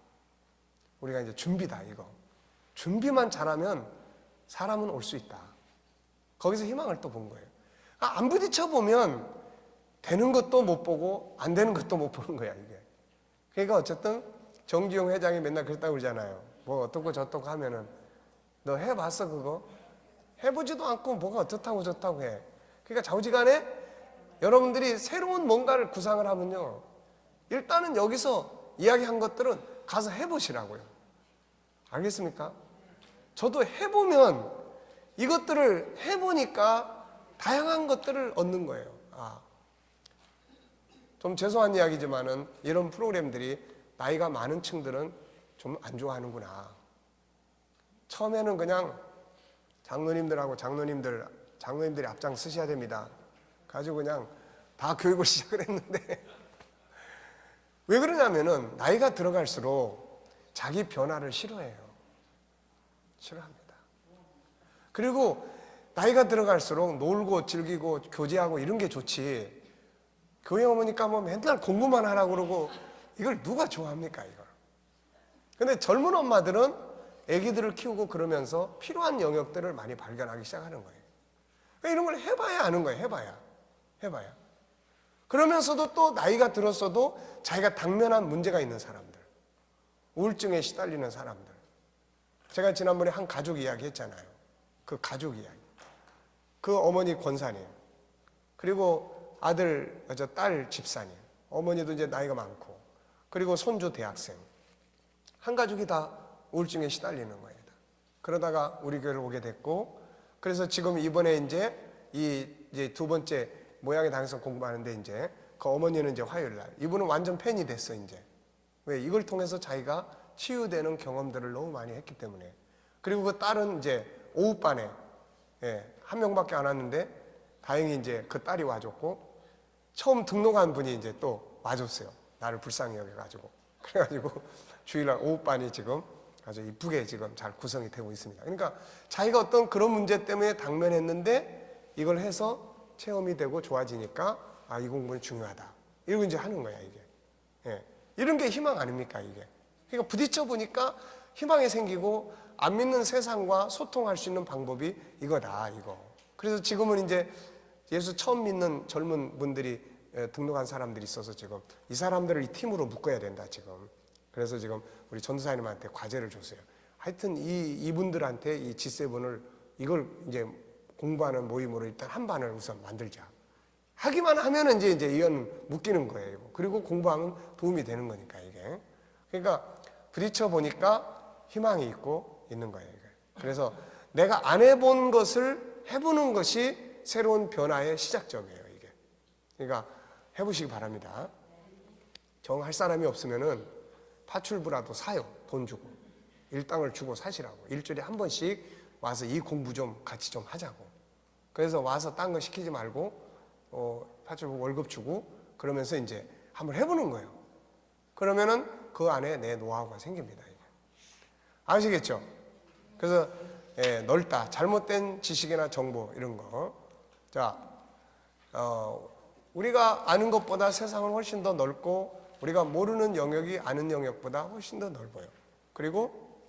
우리가 이제 준비다 이거. 준비만 잘하면 사람은 올 수 있다. 거기서 희망을 또 본 거예요. 안 부딪혀 보면 되는 것도 못 보고 안 되는 것도 못 보는 거야 이게. 그러니까 어쨌든 정주영 회장이 맨날 그랬다고 그러잖아요. 뭐 어떻고 저떻고 하면은 너 해봤어 그거? 해보지도 않고 뭐가 어떻다고 저렇다고 해. 그러니까 좌우지간에 여러분들이 새로운 뭔가를 구상을 하면요, 일단은 여기서 이야기한 것들은 가서 해보시라고요. 알겠습니까? 저도 해보면 이것들을 해보니까 다양한 것들을 얻는 거예요. 좀 죄송한 이야기지만은 이런 프로그램들이 나이가 많은 층들은 좀 안 좋아하는구나. 처음에는 그냥 장로님들하고 장로님들이 앞장 서셔야 됩니다. 가지고 그냥 다 교육을 시작을 했는데 왜 그러냐면은 나이가 들어갈수록 자기 변화를 싫어해요. 싫어합니다. 그리고 나이가 들어갈수록 놀고 즐기고 교제하고 이런 게 좋지, 교회 오니까 뭐 맨날 공부만 하라고 그러고 이걸 누가 좋아합니까 이걸. 근데 젊은 엄마들은 아기들을 키우고 그러면서 필요한 영역들을 많이 발견하기 시작하는 거예요. 그러니까 이런 걸 해봐야 아는 거예요. 해봐야. 그러면서도 또 나이가 들었어도 자기가 당면한 문제가 있는 사람들, 우울증에 시달리는 사람들. 제가 지난번에 한 가족 이야기 했잖아요. 그 가족 이야기. 그 어머니 권사님, 그리고 딸 집사님, 어머니도 이제 나이가 많고, 그리고 손주 대학생. 한 가족이 다 우울증에 시달리는 거예요. 그러다가 우리 교회를 오게 됐고, 그래서 지금 이번에 이제 두 번째 모양의 다양성 공부하는데 이제 그 어머니는 이제 화요일 날, 이분은 완전 팬이 됐어 이제. 왜? 이걸 통해서 자기가 치유되는 경험들을 너무 많이 했기 때문에. 그리고 그 딸은 이제 오후반에 한 명밖에 안 왔는데 다행히 이제 그 딸이 와줬고, 처음 등록한 분이 이제 또 와줬어요. 나를 불쌍히 여겨가지고. 그래가지고 주일날 오후반이 지금 아주 이쁘게 지금 잘 구성이 되고 있습니다. 그러니까 자기가 어떤 그런 문제 때문에 당면했는데 이걸 해서 체험이 되고 좋아지니까 이 공부는 중요하다. 이러고 이제 하는 거야 이게. 이런 게 희망 아닙니까 이게. 그러니까 부딪혀 보니까 희망이 생기고 안 믿는 세상과 소통할 수 있는 방법이 이거다 이거. 그래서 지금은 이제 예수 처음 믿는 젊은 분들이 등록한 사람들이 있어서 지금 이 사람들을 이 팀으로 묶어야 된다 지금. 그래서 지금 우리 전도사님한테 과제를 줬어요. 하여튼 이분들한테 이 G7을 이걸 이제 공부하는 모임으로 일단 한 반을 우선 만들자. 하기만 하면은 이제 이건 묶이는 거예요. 그리고 공부하면 도움이 되는 거니까 이게. 그러니까 부딪혀 보니까 희망이 있고 있는 거예요. 이게. 그래서 내가 안 해본 것을 해보는 것이 새로운 변화의 시작점이에요. 이게. 그러니까 해보시기 바랍니다. 정할 사람이 없으면은 파출부라도 사요. 돈 주고. 일당을 주고 사시라고. 일주일에 한 번씩 와서 이 공부 좀 같이 좀 하자고. 그래서 와서 딴 거 시키지 말고 파출부 월급 주고 그러면서 이제 한번 해보는 거예요. 그러면은 그 안에 내 노하우가 생깁니다. 이게. 아시겠죠? 그래서 넓다. 잘못된 지식이나 정보 이런 거. 자, 우리가 아는 것보다 세상은 훨씬 더 넓고 우리가 모르는 영역이 아는 영역보다 훨씬 더 넓어요. 그리고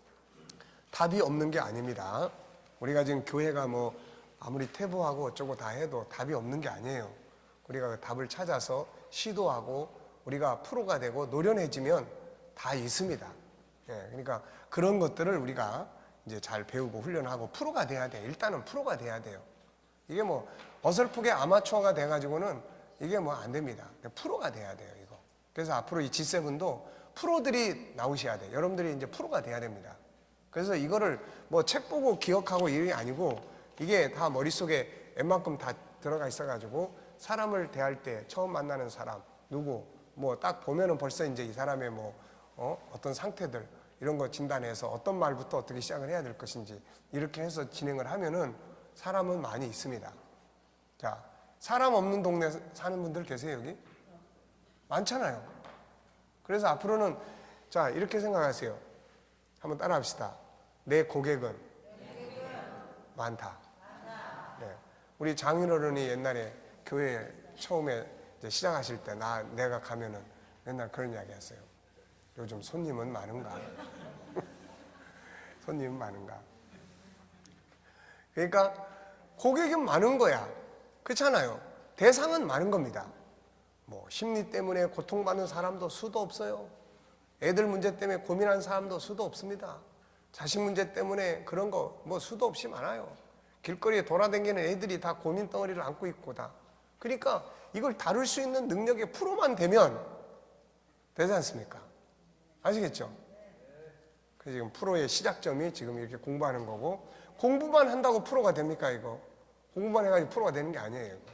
답이 없는 게 아닙니다. 우리가 지금 교회가 뭐 아무리 퇴보하고 어쩌고 다 해도 답이 없는 게 아니에요. 우리가 그 답을 찾아서 시도하고 우리가 프로가 되고 노련해지면 다 있습니다. 그러니까 그런 것들을 우리가 이제 잘 배우고 훈련하고 프로가 돼야 돼. 일단은 프로가 돼야 돼요. 이게 뭐 어설프게 아마추어가 돼가지고는 이게 뭐 안 됩니다. 프로가 돼야 돼요. 이거. 그래서 앞으로 이 G7도 프로들이 나오셔야 돼요. 여러분들이 이제 프로가 돼야 됩니다. 그래서 이거를 뭐 책 보고 기억하고 이게 아니고 이게 다 머릿속에 웬만큼 다 들어가 있어가지고 사람을 대할 때 처음 만나는 사람 누구 뭐 딱 보면은 벌써 이제 이 사람의 뭐 어떤 상태들 이런 거 진단해서 어떤 말부터 어떻게 시작을 해야 될 것인지 이렇게 해서 진행을 하면은 사람은 많이 있습니다. 자, 사람 없는 동네 사는 분들 계세요 여기? 많잖아요. 그래서 앞으로는 자, 이렇게 생각하세요. 한번 따라 합시다. 내 고객은 많다. 네. 우리 장인 어른이 옛날에 교회 처음에 이제 시작하실 때 내가 가면은 맨날 그런 이야기 했어요. 요즘 손님은 많은가? 손님은 많은가? 그러니까 고객은 많은 거야. 그렇잖아요. 대상은 많은 겁니다. 뭐 심리 때문에 고통받는 사람도 수도 없어요. 애들 문제 때문에 고민하는 사람도 수도 없습니다. 자식 문제 때문에 그런 거 뭐 수도 없이 많아요. 길거리에 돌아다니는 애들이 다 고민 덩어리를 안고 있고 다. 그러니까 이걸 다룰 수 있는 능력의 프로만 되면 되지 않습니까? 아시겠죠? 그 지금 프로의 시작점이 지금 이렇게 공부하는 거고, 공부만 한다고 프로가 됩니까 이거? 공부만 해가지고 프로가 되는 게 아니에요. 이거.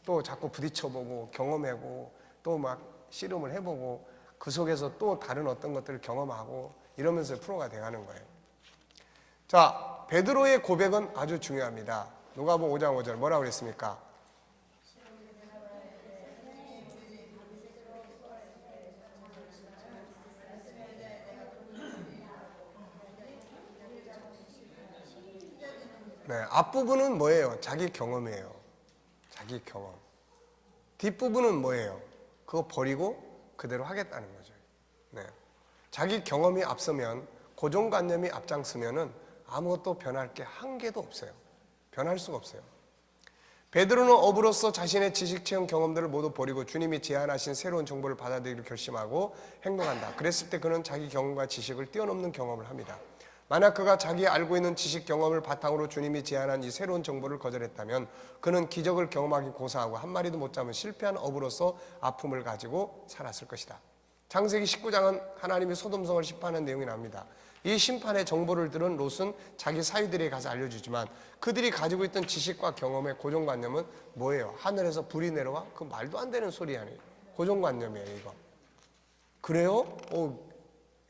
또 자꾸 부딪혀보고 경험하고 또 막 씨름을 해보고 그 속에서 또 다른 어떤 것들을 경험하고 이러면서 프로가 돼가는 거예요. 자, 베드로의 고백은 아주 중요합니다. 누가복음 5장 5절 뭐라고 그랬습니까? 네, 앞부분은 뭐예요? 자기 경험이에요. 자기 경험. 뒷부분은 뭐예요? 그거 버리고 그대로 하겠다는 거죠. 네. 자기 경험이 앞서면, 고정관념이 앞장서면은 아무것도 변할 게 한 개도 없어요. 변할 수가 없어요. 베드로는 어부로서 자신의 지식, 체험, 경험들을 모두 버리고 주님이 제안하신 새로운 정보를 받아들이기로 결심하고 행동한다. 그랬을 때 그는 자기 경험과 지식을 뛰어넘는 경험을 합니다. 만약 그가 자기 알고 있는 지식, 경험을 바탕으로 주님이 제안한 이 새로운 정보를 거절했다면 그는 기적을 경험하기 고사하고 한 마리도 못 잡은 실패한 어부로서 아픔을 가지고 살았을 것이다. 창세기 19장은 하나님이 소돔성을 심판하는 내용이 나옵니다. 이 심판의 정보를 들은 롯은 자기 사위들에게 가서 알려주지만 그들이 가지고 있던 지식과 경험의 고정관념은 뭐예요? 하늘에서 불이 내려와? 그 말도 안 되는 소리 아니에요. 고정관념이에요 이거. 그래요?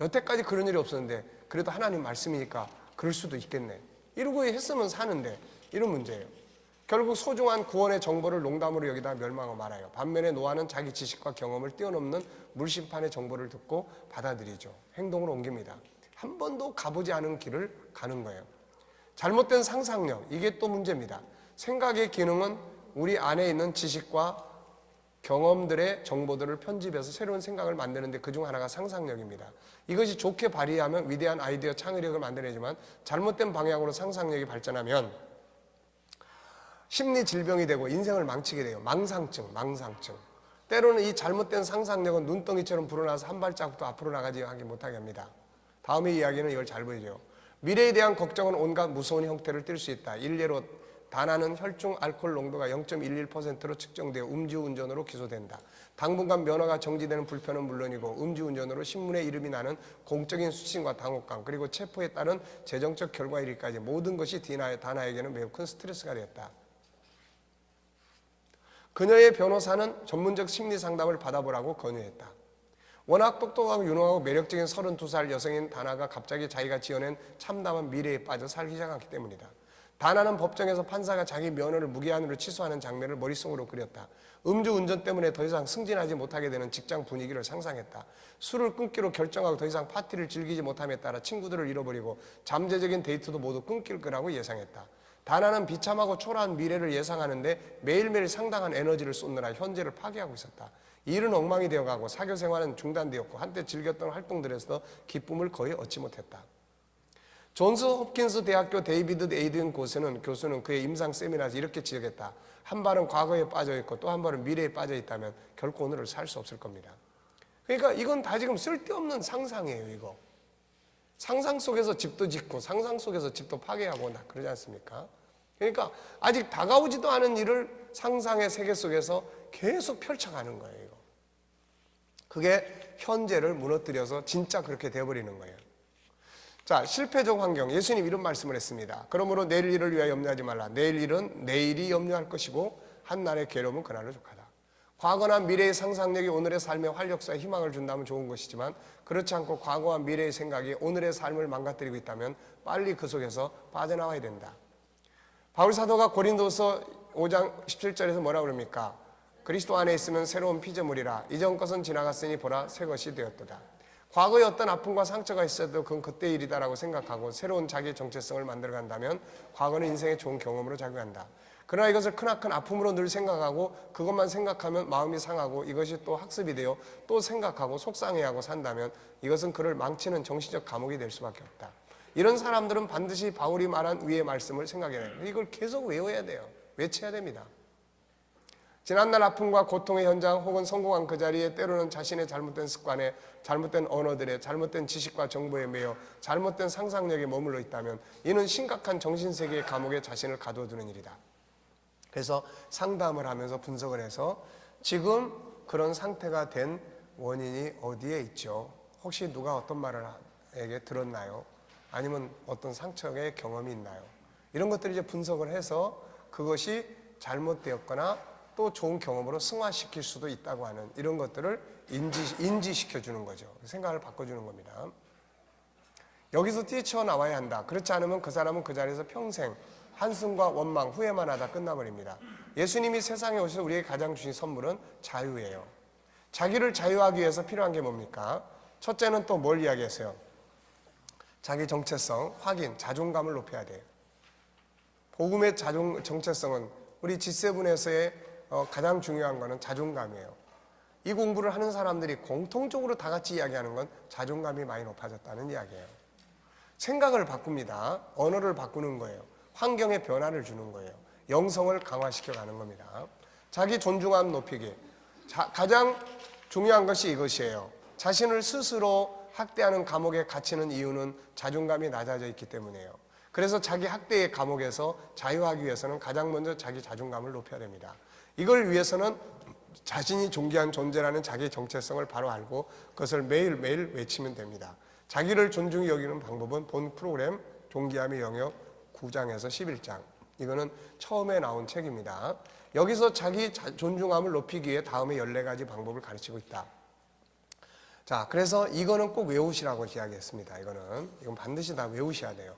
여태까지 그런 일이 없었는데 그래도 하나님 말씀이니까 그럴 수도 있겠네. 이러고 했으면 사는데 이런 문제예요. 결국 소중한 구원의 정보를 농담으로 여기다 멸망하고 말아요. 반면에 노아는 자기 지식과 경험을 뛰어넘는 물심판의 정보를 듣고 받아들이죠. 행동으로 옮깁니다. 한 번도 가보지 않은 길을 가는 거예요. 잘못된 상상력, 이게 또 문제입니다. 생각의 기능은 우리 안에 있는 지식과 경험들의 정보들을 편집해서 새로운 생각을 만드는데 그중 하나가 상상력입니다. 이것이 좋게 발휘하면 위대한 아이디어 창의력을 만들어내지만 잘못된 방향으로 상상력이 발전하면 심리 질병이 되고 인생을 망치게 돼요. 망상증. 때로는 이 잘못된 상상력은 눈덩이처럼 불어나서 한 발자국도 앞으로 나가지 못하게 합니다. 다음의 이야기는 이걸 잘 보여줘요. 미래에 대한 걱정은 온갖 무서운 형태를 띨 수 있다. 일례로 다나는 혈중 알코올 농도가 0.11%로 측정되어 음주운전으로 기소된다. 당분간 면허가 정지되는 불편은 물론이고 음주운전으로 신문에 이름이 나는 공적인 수치심과 당혹감 그리고 체포에 따른 재정적 결과이기까지 모든 것이 다나에게는 매우 큰 스트레스가 되었다. 그녀의 변호사는 전문적 심리 상담을 받아보라고 권유했다. 워낙 똑똑하고 유능하고 매력적인 32살 여성인 다나가 갑자기 자기가 지어낸 참담한 미래에 빠져 살기 시작했기 때문이다. 다나는 법정에서 판사가 자기 면허를 무기한으로 취소하는 장면을 머릿속으로 그렸다. 음주운전 때문에 더 이상 승진하지 못하게 되는 직장 분위기를 상상했다. 술을 끊기로 결정하고 더 이상 파티를 즐기지 못함에 따라 친구들을 잃어버리고 잠재적인 데이트도 모두 끊길 거라고 예상했다. 다나는 비참하고 초라한 미래를 예상하는데 매일매일 상당한 에너지를 쏟느라 현재를 파괴하고 있었다. 일은 엉망이 되어가고 사교 생활은 중단되었고 한때 즐겼던 활동들에서 기쁨을 거의 얻지 못했다. 존스 홉킨스 대학교 데이비드 에이든 교수는 그의 임상 세미나에서 이렇게 지적했다. 한 발은 과거에 빠져있고 또 한 발은 미래에 빠져있다면 결코 오늘을 살 수 없을 겁니다. 그러니까 이건 다 지금 쓸데없는 상상이에요. 이거 상상 속에서 집도 짓고 상상 속에서 집도 파괴하고 나 그러지 않습니까? 그러니까 아직 다가오지도 않은 일을 상상의 세계 속에서 계속 펼쳐가는 거예요. 이거. 그게 현재를 무너뜨려서 진짜 그렇게 돼버리는 거예요. 자, 실패적 환경. 예수님 이런 말씀을 했습니다. 그러므로 내일 일을 위하여 염려하지 말라. 내일 일은 내일이 염려할 것이고 한날의 괴로움은 그날로 족하다. 과거나 미래의 상상력이 오늘의 삶에 활력소와 희망을 준다면 좋은 것이지만 그렇지 않고 과거와 미래의 생각이 오늘의 삶을 망가뜨리고 있다면 빨리 그 속에서 빠져나와야 된다. 바울 사도가 고린도서 5장 17절에서 뭐라고 그럽니까? 그리스도 안에 있으면 새로운 피조물이라 이전 것은 지나갔으니 보라 새 것이 되었도다. 과거에 어떤 아픔과 상처가 있어도 그건 그때 일이다라고 생각하고 새로운 자기의 정체성을 만들어 간다면 과거는 인생의 좋은 경험으로 작용한다. 그러나 이것을 크나큰 아픔으로 늘 생각하고 그것만 생각하면 마음이 상하고 이것이 또 학습이 되어 또 생각하고 속상해하고 산다면 이것은 그를 망치는 정신적 감옥이 될 수밖에 없다. 이런 사람들은 반드시 바울이 말한 위의 말씀을 생각해야 돼요. 이걸 계속 외워야 돼요. 외쳐야 됩니다. 지난날 아픔과 고통의 현장 혹은 성공한 그 자리에 때로는 자신의 잘못된 습관에, 잘못된 언어들에, 잘못된 지식과 정보에 매여 잘못된 상상력에 머물러 있다면 이는 심각한 정신세계의 감옥에 자신을 가둬두는 일이다. 그래서 상담을 하면서 분석을 해서 지금 그런 상태가 된 원인이 어디에 있죠? 혹시 누가 어떤 말을 에게 들었나요? 아니면 어떤 상처의 경험이 있나요? 이런 것들을 이제 분석을 해서 그것이 잘못되었거나 또 좋은 경험으로 승화시킬 수도 있다고 하는 이런 것들을 인지시켜 주는 거죠. 생각을 바꿔주는 겁니다. 여기서 뛰쳐나와야 한다. 그렇지 않으면 그 사람은 그 자리에서 평생 한숨과 원망, 후회만 하다 끝나버립니다. 예수님이 세상에 오셔서 우리에게 가장 주신 선물은 자유예요. 자기를 자유하기 위해서 필요한 게 뭡니까? 첫째는 또 뭘 이야기했어요? 자기 정체성, 확인, 자존감을 높여야 돼요. 복음의 정체성은 우리 G7에서의 가장 중요한 것은 자존감이에요. 이 공부를 하는 사람들이 공통적으로 다 같이 이야기하는 건 자존감이 많이 높아졌다는 이야기예요. 생각을 바꿉니다. 언어를 바꾸는 거예요. 환경에 변화를 주는 거예요. 영성을 강화시켜 가는 겁니다. 자기 존중감 높이기. 가장 중요한 것이 이것이에요. 자신을 스스로 학대하는 감옥에 갇히는 이유는 자존감이 낮아져 있기 때문이에요. 그래서 자기 학대의 감옥에서 자유하기 위해서는 가장 먼저 자기 자존감을 높여야 됩니다. 이걸 위해서는 자신이 존귀한 존재라는 자기 정체성을 바로 알고 그것을 매일매일 외치면 됩니다. 자기를 존중히 여기는 방법은 본 프로그램 존귀함의 영역 9장에서 11장. 이거는 처음에 나온 책입니다. 여기서 자기 존중함을 높이기 위해 다음에 14가지 방법을 가르치고 있다. 자, 그래서 이거는 꼭 외우시라고 이야기했습니다. 이건 반드시 다 외우셔야 돼요.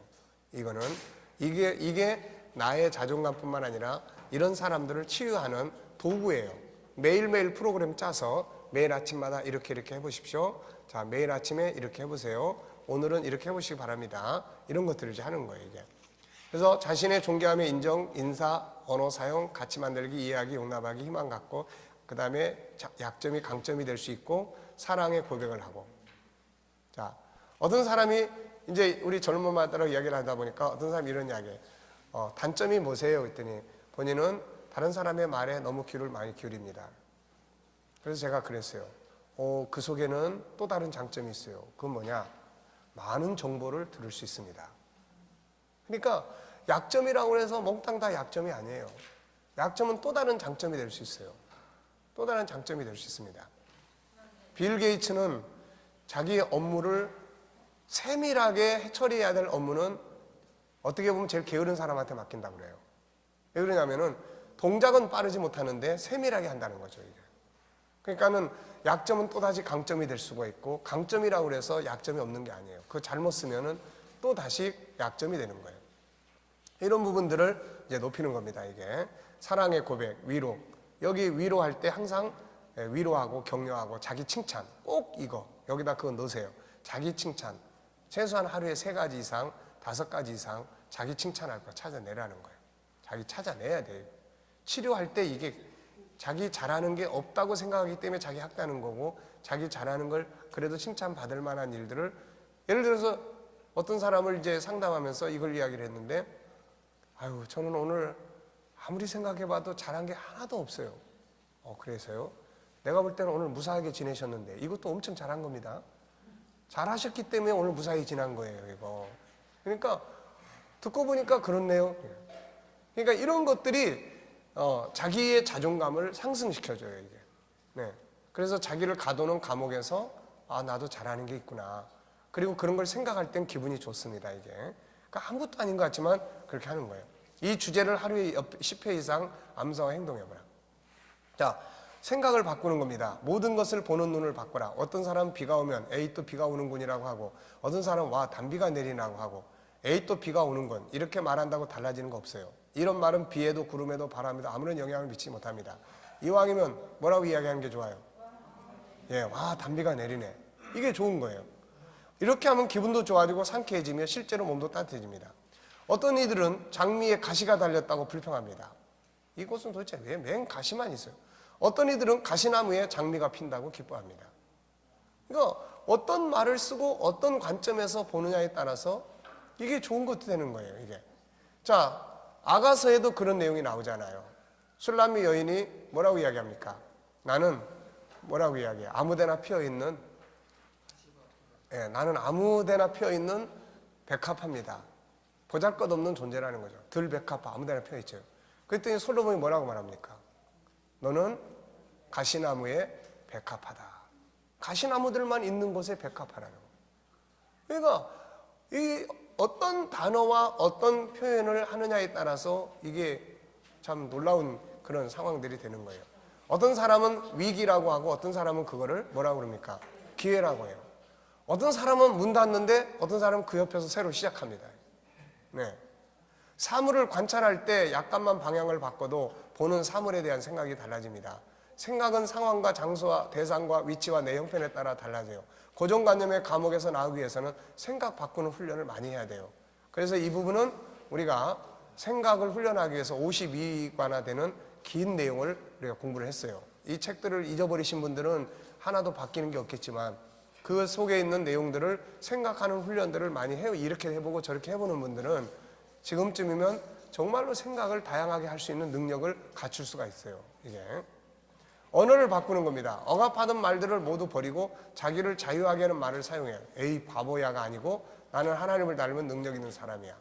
이게 나의 자존감뿐만 아니라 이런 사람들을 치유하는 도구예요. 매일매일 프로그램 짜서 매일 아침마다 이렇게 해보십시오. 자, 매일 아침에 이렇게 해보세요. 오늘은 이렇게 해보시기 바랍니다. 이런 것들을 이제 하는 거예요, 이게. 그래서 자신의 존귀함의 인정, 인사, 언어 사용, 가치 만들기, 이해하기, 용납하기, 희망 갖고, 그 다음에 약점이 강점이 될 수 있고, 사랑의 고백을 하고. 자, 어떤 사람이 이제 우리 젊은 마다로 이야기를 하다 보니까 어떤 사람이 이런 이야기해요. 단점이 뭐세요? 그랬더니 본인은 다른 사람의 말에 너무 귀를 많이 기울입니다. 그래서 제가 그랬어요. 그 속에는 또 다른 장점이 있어요. 그건 뭐냐? 많은 정보를 들을 수 있습니다. 그러니까 약점이라고 해서 몽땅 다 약점이 아니에요. 약점은 또 다른 장점이 될 수 있어요. 또 다른 장점이 될 수 있습니다. 빌 게이츠는 자기의 업무를 세밀하게 처리해야 될 업무는 어떻게 보면 제일 게으른 사람한테 맡긴다고 그래요. 왜 그러냐면은 동작은 빠르지 못하는데 세밀하게 한다는 거죠, 이게. 그러니까는 약점은 또다시 강점이 될 수가 있고 강점이라고 해서 약점이 없는 게 아니에요. 그거 잘못 쓰면은 또 다시 약점이 되는 거예요. 이런 부분들을 이제 높이는 겁니다, 이게. 사랑의 고백, 위로. 여기 위로할 때 항상 위로하고 격려하고 자기 칭찬. 꼭 이거. 여기다 그거 넣으세요. 자기 칭찬. 최소한 하루에 3가지 이상, 5가지 이상 자기 칭찬할 거 찾아내라는 거예요. 자기 찾아내야 돼요. 치료할 때 이게 자기 잘하는 게 없다고 생각하기 때문에 자기 학대하는 거고 자기 잘하는 걸 그래도 칭찬받을 만한 일들을 예를 들어서 어떤 사람을 이제 상담하면서 이걸 이야기를 했는데 아유 저는 오늘 아무리 생각해봐도 잘한 게 하나도 없어요. 그래서요? 내가 볼 때는 오늘 무사하게 지내셨는데 이것도 엄청 잘한 겁니다. 잘하셨기 때문에 오늘 무사히 지난 거예요, 이거. 그러니까 듣고 보니까 그렇네요. 그러니까 이런 것들이 자기의 자존감을 상승시켜줘요, 이게. 네. 그래서 자기를 가두는 감옥에서 나도 잘하는 게 있구나. 그리고 그런 걸 생각할 땐 기분이 좋습니다, 이게. 그러니까 아무것도 아닌 것 같지만 그렇게 하는 거예요. 이 주제를 하루에 10회 이상 암송화 행동해보라. 자, 생각을 바꾸는 겁니다. 모든 것을 보는 눈을 바꿔라. 어떤 사람은 비가 오면 에이 또 비가 오는군이라고 하고 어떤 사람은 와 단비가 내리라고 하고 에이 또 비가 오는군 이렇게 말한다고 달라지는 거 없어요. 이런 말은 비에도 구름에도 바람에도 아무런 영향을 미치지 못합니다. 이왕이면 뭐라고 이야기하는 게 좋아요? 와 단비가 내리네. 이게 좋은 거예요. 이렇게 하면 기분도 좋아지고 상쾌해지며 실제로 몸도 따뜻해집니다. 어떤 이들은 장미에 가시가 달렸다고 불평합니다. 이곳은 도대체 왜 맨 가시만 있어요? 어떤 이들은 가시나무에 장미가 핀다고 기뻐합니다. 그러니까 어떤 말을 쓰고 어떤 관점에서 보느냐에 따라서 이게 좋은 것도 되는 거예요. 이게. 자, 아가서에도 그런 내용이 나오잖아요. 술람미 여인이 뭐라고 이야기합니까? 나는 뭐라고 이야기해요? 아무데나 피어있는, 나는 아무데나 피어있는 백합화입니다. 보잘것없는 존재라는 거죠. 들백합화, 아무데나 피어있죠. 그랬더니 솔로몬이 뭐라고 말합니까? 너는 가시나무의 백합화다. 가시나무들만 있는 곳에 백합화라는 거예요. 그러니까 이 어떤 단어와 어떤 표현을 하느냐에 따라서 이게 참 놀라운 그런 상황들이 되는 거예요. 어떤 사람은 위기라고 하고 어떤 사람은 그거를 뭐라고 그럽니까? 기회라고 해요. 어떤 사람은 문 닫는데 어떤 사람은 그 옆에서 새로 시작합니다. 네. 사물을 관찰할 때 약간만 방향을 바꿔도 보는 사물에 대한 생각이 달라집니다. 생각은 상황과 장소와 대상과 위치와 내 형편에 따라 달라져요. 고정관념의 감옥에서 나오기 위해서는 생각 바꾸는 훈련을 많이 해야 돼요. 그래서 이 부분은 우리가 생각을 훈련하기 위해서 52과나 되는 긴 내용을 우리가 공부를 했어요. 이 책들을 잊어버리신 분들은 하나도 바뀌는 게 없겠지만 그 속에 있는 내용들을 생각하는 훈련들을 많이 해요. 이렇게 해보고 저렇게 해보는 분들은 지금쯤이면 정말로 생각을 다양하게 할 수 있는 능력을 갖출 수가 있어요. 이게 언어를 바꾸는 겁니다. 억압하던 말들을 모두 버리고 자기를 자유하게 하는 말을 사용해요. 에이 바보야가 아니고 나는 하나님을 닮은 능력 있는 사람이야.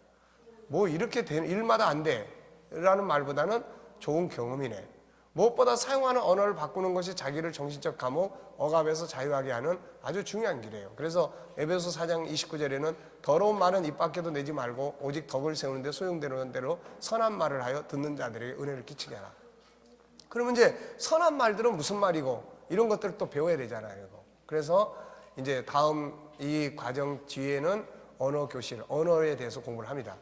뭐 이렇게 되는 일마다 안 돼 라는 말보다는 좋은 경험이네. 무엇보다 사용하는 언어를 바꾸는 것이 자기를 정신적 감옥, 억압에서 자유하게 하는 아주 중요한 길이에요. 그래서 에베소 4장 29절에는 더러운 말은 입 밖에도 내지 말고 오직 덕을 세우는데 소용되는 대로 선한 말을 하여 듣는 자들에게 은혜를 끼치게 하라. 그러면 이제 선한 말들은 무슨 말이고 이런 것들을 또 배워야 되잖아요. 그래서 이제 다음 이 과정 뒤에는 언어 교실, 언어에 대해서 공부를 합니다.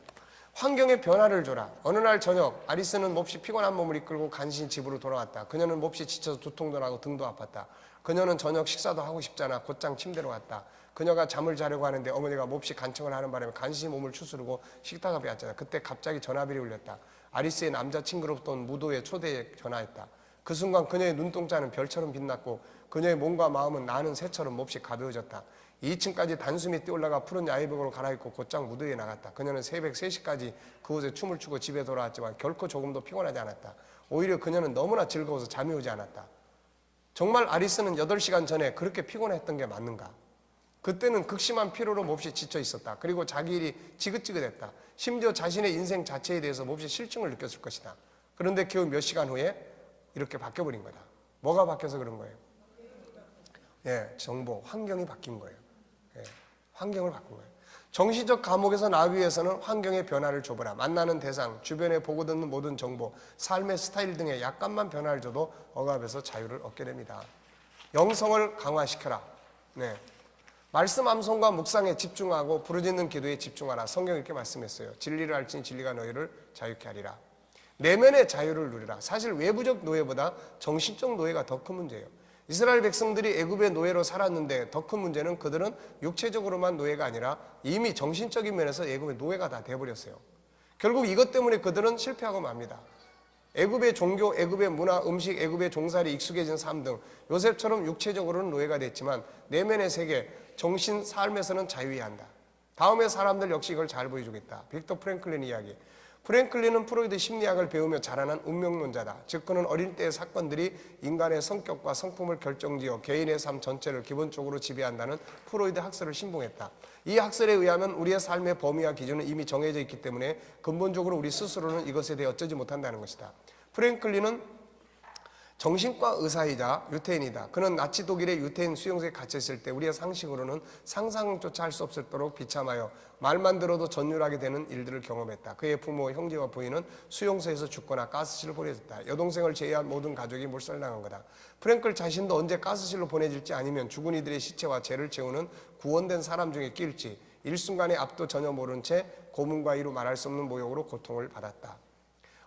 환경에 변화를 줘라. 어느 날 저녁 아리스는 몹시 피곤한 몸을 이끌고 간신히 집으로 돌아왔다. 그녀는 몹시 지쳐서 두통도 나고 등도 아팠다. 그녀는 저녁 식사도 하고 싶잖아 곧장 침대로 갔다. 그녀가 잠을 자려고 하는데 어머니가 몹시 간청을 하는 바람에 간신히 몸을 추스르고 식탁 앞에 앉았다. 그때 갑자기 전화벨이 울렸다. 아리스의 남자친구로부터 온 무도의 초대에 전화했다. 그 순간 그녀의 눈동자는 별처럼 빛났고 그녀의 몸과 마음은 나는 새처럼 몹시 가벼워졌다. 2층까지 단숨에 뛰어올라가 푸른 야외복으로 갈아입고 곧장 무도에 나갔다. 그녀는 새벽 3시까지 그곳에 춤을 추고 집에 돌아왔지만 결코 조금도 피곤하지 않았다. 오히려 그녀는 너무나 즐거워서 잠이 오지 않았다. 정말 아리스는 8시간 전에 그렇게 피곤했던 게 맞는가? 그때는 극심한 피로로 몹시 지쳐 있었다. 그리고 자기 일이 지긋지긋했다. 심지어 자신의 인생 자체에 대해서 몹시 실증을 느꼈을 것이다. 그런데 겨우 몇 시간 후에 이렇게 바뀌어버린 거다. 뭐가 바뀌어서 그런 거예요? 정보, 환경이 바뀐 거예요. 환경을 바꾼 거예요. 정신적 감옥에서 나오기 위해서는 환경의 변화를 줘보라. 만나는 대상, 주변에 보고 듣는 모든 정보, 삶의 스타일 등에 약간만 변화를 줘도 억압에서 자유를 얻게 됩니다. 영성을 강화시켜라. 말씀 암송과 묵상에 집중하고 부르짖는 기도에 집중하라. 성경이 이렇게 말씀했어요. 진리를 알지니 진리가 너희를 자유케 하리라. 내면의 자유를 누리라. 사실 외부적 노예보다 정신적 노예가 더 큰 문제예요. 이스라엘 백성들이 애굽의 노예로 살았는데 더 큰 문제는 그들은 육체적으로만 노예가 아니라 이미 정신적인 면에서 애굽의 노예가 다 돼버렸어요. 결국 이것 때문에 그들은 실패하고 맙니다. 애굽의 종교, 애굽의 문화, 음식, 애굽의 종살이 익숙해진 삶 등 요셉처럼 육체적으로는 노예가 됐지만 내면의 세계, 정신, 삶에서는 자유해야 한다. 다음에 사람들 역시 이걸 잘 보여주겠다. 빅터 프랭클린 이야기. 프랭클린은 프로이드 심리학을 배우며 자라난 운명론자다. 즉 그는 어린 때의 사건들이 인간의 성격과 성품을 결정지어 개인의 삶 전체를 기본적으로 지배한다는 프로이드 학설을 신봉했다. 이 학설에 의하면 우리의 삶의 범위와 기준은 이미 정해져 있기 때문에 근본적으로 우리 스스로는 이것에 대해 어쩌지 못한다는 것이다. 프랭클린은 정신과 의사이자 유태인이다. 그는 나치 독일의 유태인 수용소에 갇혔을 때 우리의 상식으로는 상상조차 할 수 없을도록 비참하여 말만 들어도 전율하게 되는 일들을 경험했다. 그의 부모, 형제와 부인은 수용소에서 죽거나 가스실로 보내졌다. 여동생을 제외한 모든 가족이 몰살당한 거다. 프랭클 자신도 언제 가스실로 보내질지 아니면 죽은 이들의 시체와 죄를 채우는 구원된 사람 중에 끼일지 일순간의 앞도 전혀 모른 채 고문과 이루 말할 수 없는 모욕으로 고통을 받았다.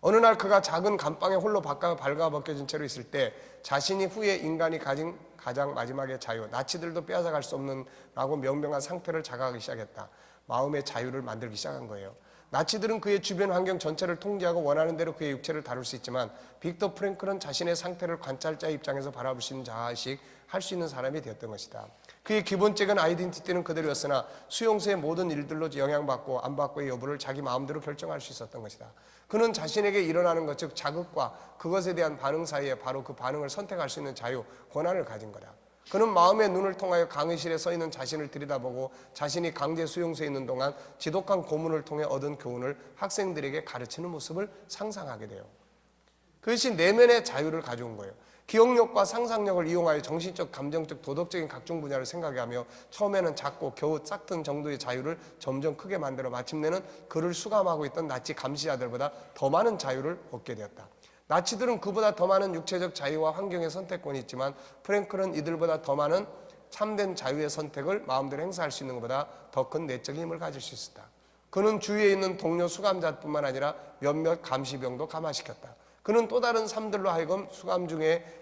어느 날 그가 작은 감방에 홀로 발가벗겨진 채로 있을 때 자신이 후에 인간이 가진 가장 마지막의 자유, 나치들도 빼앗아갈 수 없는 라고 명명한 상태를 자각하기 시작했다. 마음의 자유를 만들기 시작한 거예요. 나치들은 그의 주변 환경 전체를 통제하고 원하는 대로 그의 육체를 다룰 수 있지만 빅터 프랭클은 자신의 상태를 관찰자의 입장에서 바라볼 수 있는 자아식 할 수 있는 사람이 되었던 것이다. 그의 기본적인 아이덴티티는 그대로였으나 수용소의 모든 일들로 영향받고 안 받고의 여부를 자기 마음대로 결정할 수 있었던 것이다. 그는 자신에게 일어나는 것, 즉 자극과 그것에 대한 반응 사이에 바로 그 반응을 선택할 수 있는 자유, 권한을 가진 거다. 그는 마음의 눈을 통하여 강의실에 서 있는 자신을 들여다보고 자신이 강제 수용소에 있는 동안 지독한 고문을 통해 얻은 교훈을 학생들에게 가르치는 모습을 상상하게 돼요. 그것이 내면의 자유를 가져온 거예요. 기억력과 상상력을 이용하여 정신적, 감정적, 도덕적인 각종 분야를 생각하며 처음에는 작고 겨우 싹튼 정도의 자유를 점점 크게 만들어 마침내는 그를 수감하고 있던 나치 감시자들보다 더 많은 자유를 얻게 되었다. 나치들은 그보다 더 많은 육체적 자유와 환경의 선택권이 있지만 프랭클은 이들보다 더 많은 참된 자유의 선택을 마음대로 행사할 수 있는 것보다 더 큰 내적인 힘을 가질 수 있었다. 그는 주위에 있는 동료 수감자뿐만 아니라 몇몇 감시병도 감화시켰다. 그는 또 다른 삶들로 하여금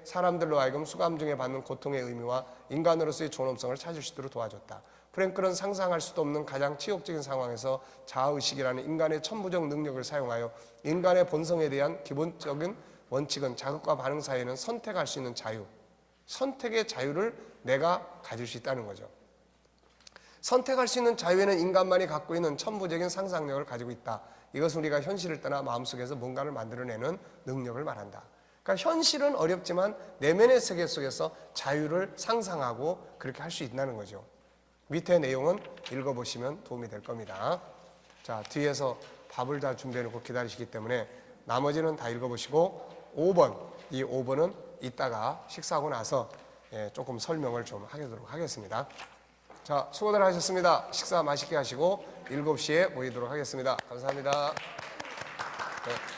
사람들로 하여금 수감 중에 받는 고통의 의미와 인간으로서의 존엄성을 찾을 수 있도록 도와줬다. 프랭클은 상상할 수도 없는 가장 치욕적인 상황에서 자아의식이라는 인간의 천부적 능력을 사용하여 인간의 본성에 대한 기본적인 원칙은 자극과 반응 사이에는 선택할 수 있는 자유, 선택의 자유를 내가 가질 수 있다는 거죠. 선택할 수 있는 자유에는 인간만이 갖고 있는 천부적인 상상력을 가지고 있다. 이것은 우리가 현실을 떠나 마음속에서 뭔가를 만들어내는 능력을 말한다. 그러니까 현실은 어렵지만 내면의 세계 속에서 자유를 상상하고 그렇게 할 수 있다는 거죠. 밑에 내용은 읽어보시면 도움이 될 겁니다. 자, 뒤에서 밥을 다 준비해놓고 기다리시기 때문에 나머지는 다 읽어보시고 5번, 이 5번은 이따가 식사하고 나서 조금 설명을 좀 하도록 하겠습니다. 자, 수고들 하셨습니다. 식사 맛있게 하시고 7시에 모이도록 하겠습니다. 감사합니다. 네.